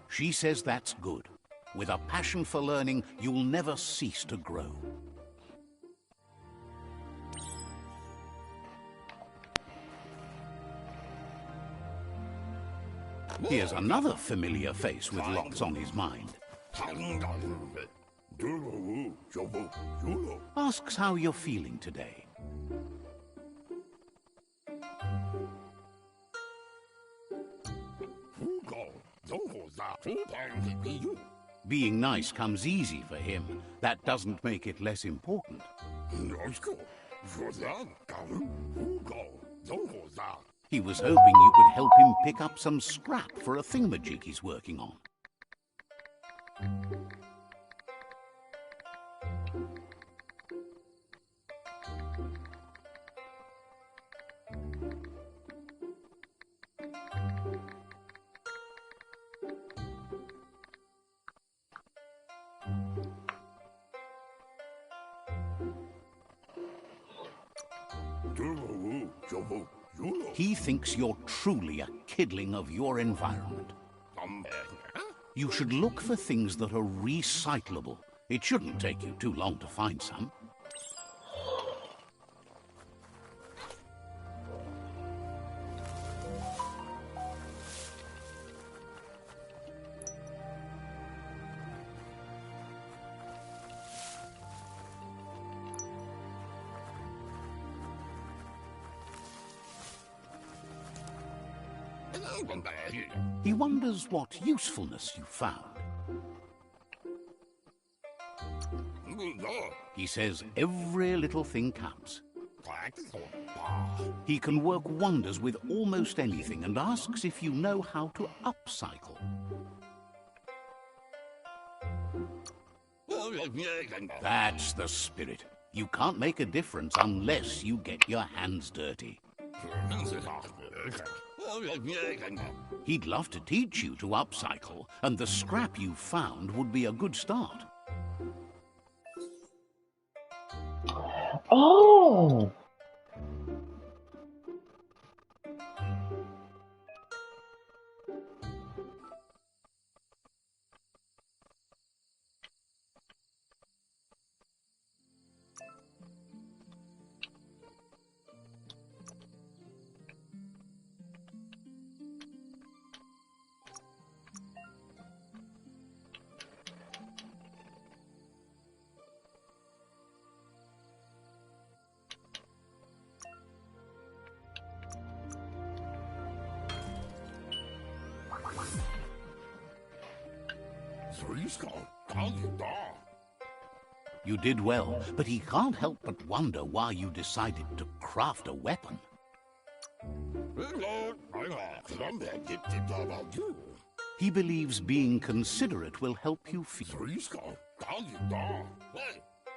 B: She says that's good. With a passion for learning, you'll never cease to grow. Here's another familiar face with lots on his mind. Asks how you're feeling today. Being nice comes easy for him. That doesn't make it less important. He was hoping you could help him pick up some scrap for a thingamajig he's working on. He thinks you're truly a kidling of your environment. You should look for things that are recyclable. It shouldn't take you too long to find some. He wonders what usefulness you found. He says every little thing counts. He can work wonders with almost anything and asks if you know how to upcycle. That's the spirit. You can't make a difference unless you get your hands dirty. He'd love to teach you to upcycle, and the scrap you found would be a good start.
A: Oh! You did well, but he can't help but wonder why you decided to craft a weapon. He believes being considerate will help you feel.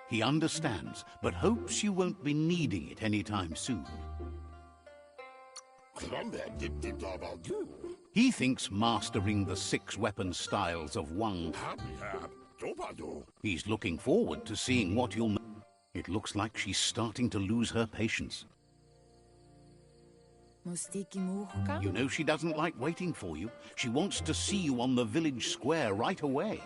A: He understands, but hopes you won't be needing it anytime soon. He thinks mastering the 6 weapon styles of Wang. He's looking forward to seeing what you'll make. It looks like she's starting to lose her patience. You know she doesn't like waiting for you. She wants to see you on the village square right away.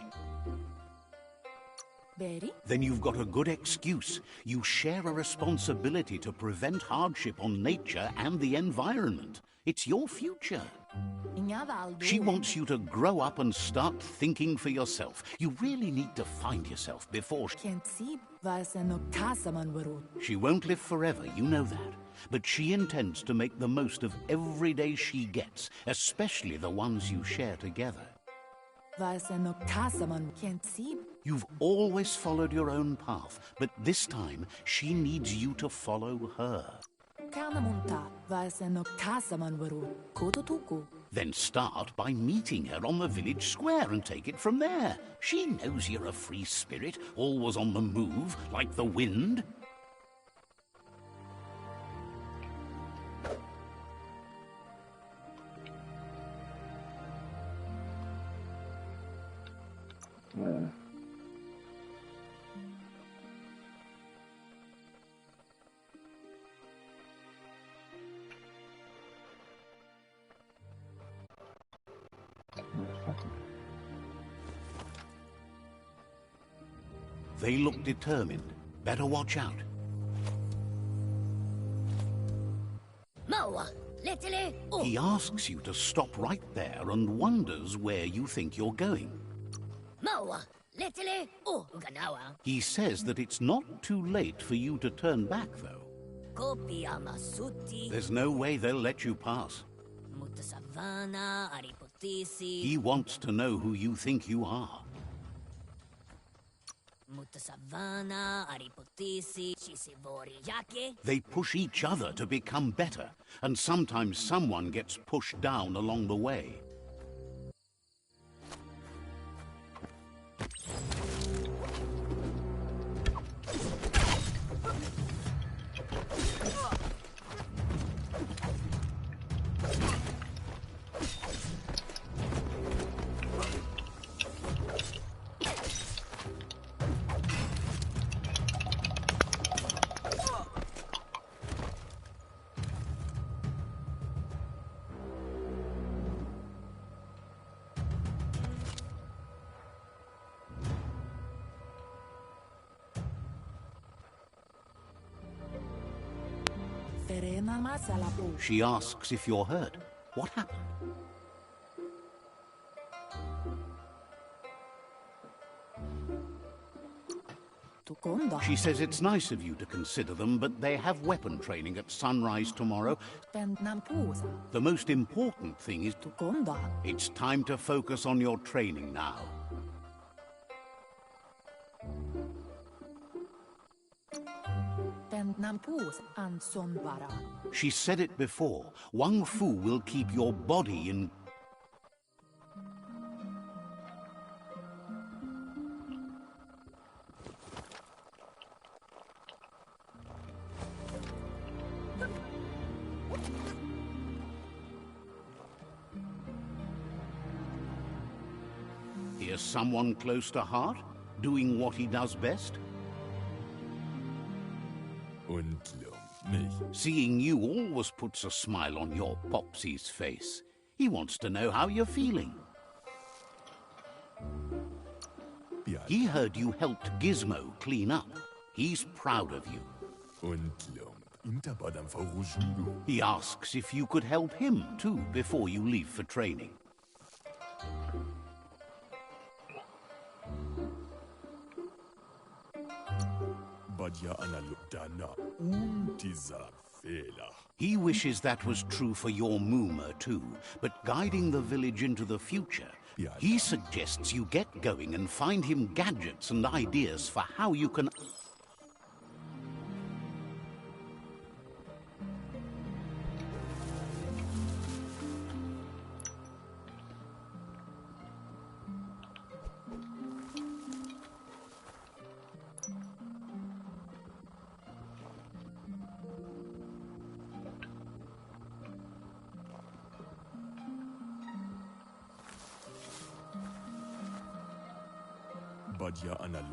A: Then you've got a good excuse. You share a responsibility to prevent hardship on nature and the environment. It's your future. She wants you to grow up and start thinking for yourself. You really need to find yourself before she won't live forever, you know that. But she intends to make the most of every day she gets, especially the ones you share together. You've always followed your own path, but this time she needs you to follow her. Then start by meeting her on the village square and take it from there. She knows you're a free spirit, always on the move, like the wind. They look determined. Better watch out. He asks you to stop right there and wonders where you think you're going. He says that it's not too late for you to turn back, though. There's no way they'll let you pass. He wants to know who you think you are.
B: They push each other to become better, and sometimes someone gets pushed down along the way. She asks if you're hurt. What happened? She says it's nice of you to consider them, but they have weapon training at sunrise tomorrow. The most important thing is it's time to focus on your training now. She said it before. Wang Fu will keep your body in... Here's someone close to heart, doing what he does best. Seeing you always puts a smile on your Popsy's face. He wants to know how you're feeling. He heard you helped Gizmo clean up. He's proud of you. He asks if you could help him too before you leave for training. He wishes that was true for your Moomer too, but guiding the village into the future, he suggests you get going and find him gadgets and ideas for how you can...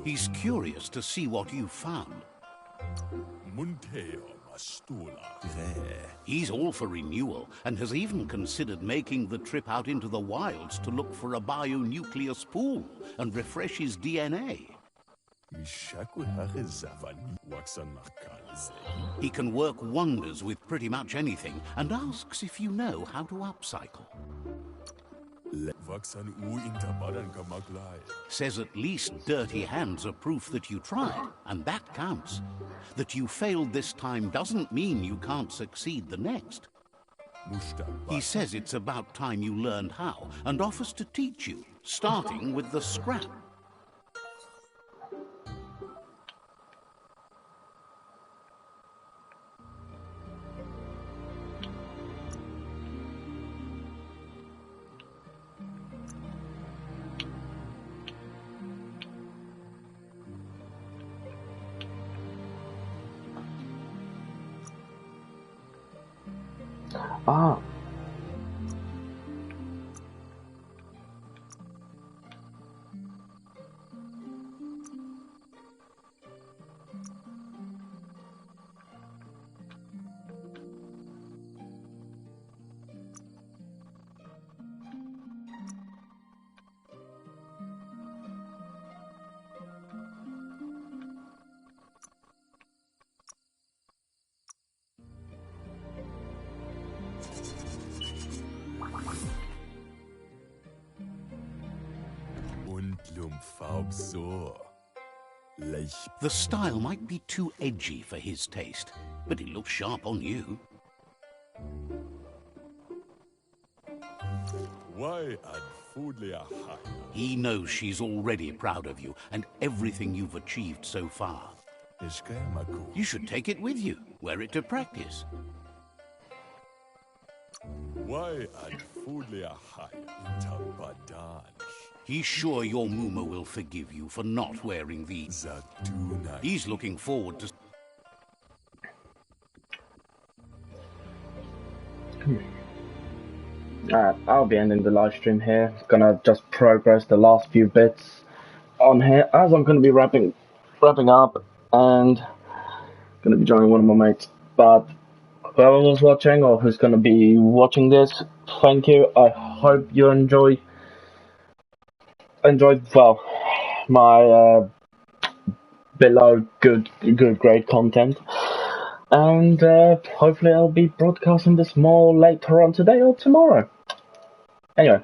B: He's curious to see what you found. He's all for renewal and has even considered making the trip out into the wilds to look for a bionuclear spool and refresh his DNA. He can work wonders with pretty much anything and asks if you know how to upcycle. Says at least dirty hands are proof that you tried, and that counts. That you failed this time doesn't mean you can't succeed the next. He says it's about time you learned how, and offers to teach you, starting with the scrap.
A: Ah.
B: The style might be too edgy for his taste, but it looks sharp on you. He knows she's already proud of you and everything you've achieved so far. You should take it with you, wear it to practice. He's sure your Muma will forgive you for not wearing these. He's looking forward to...
A: I'll be ending the live stream here. Gonna just progress the last few bits on here as I'm gonna be wrapping up and gonna be joining one of my mates. But whoever was watching or who's gonna be watching this, thank you. I hope you enjoyed well my below good grade content. And hopefully I'll be broadcasting this more later on today or tomorrow. Anyway,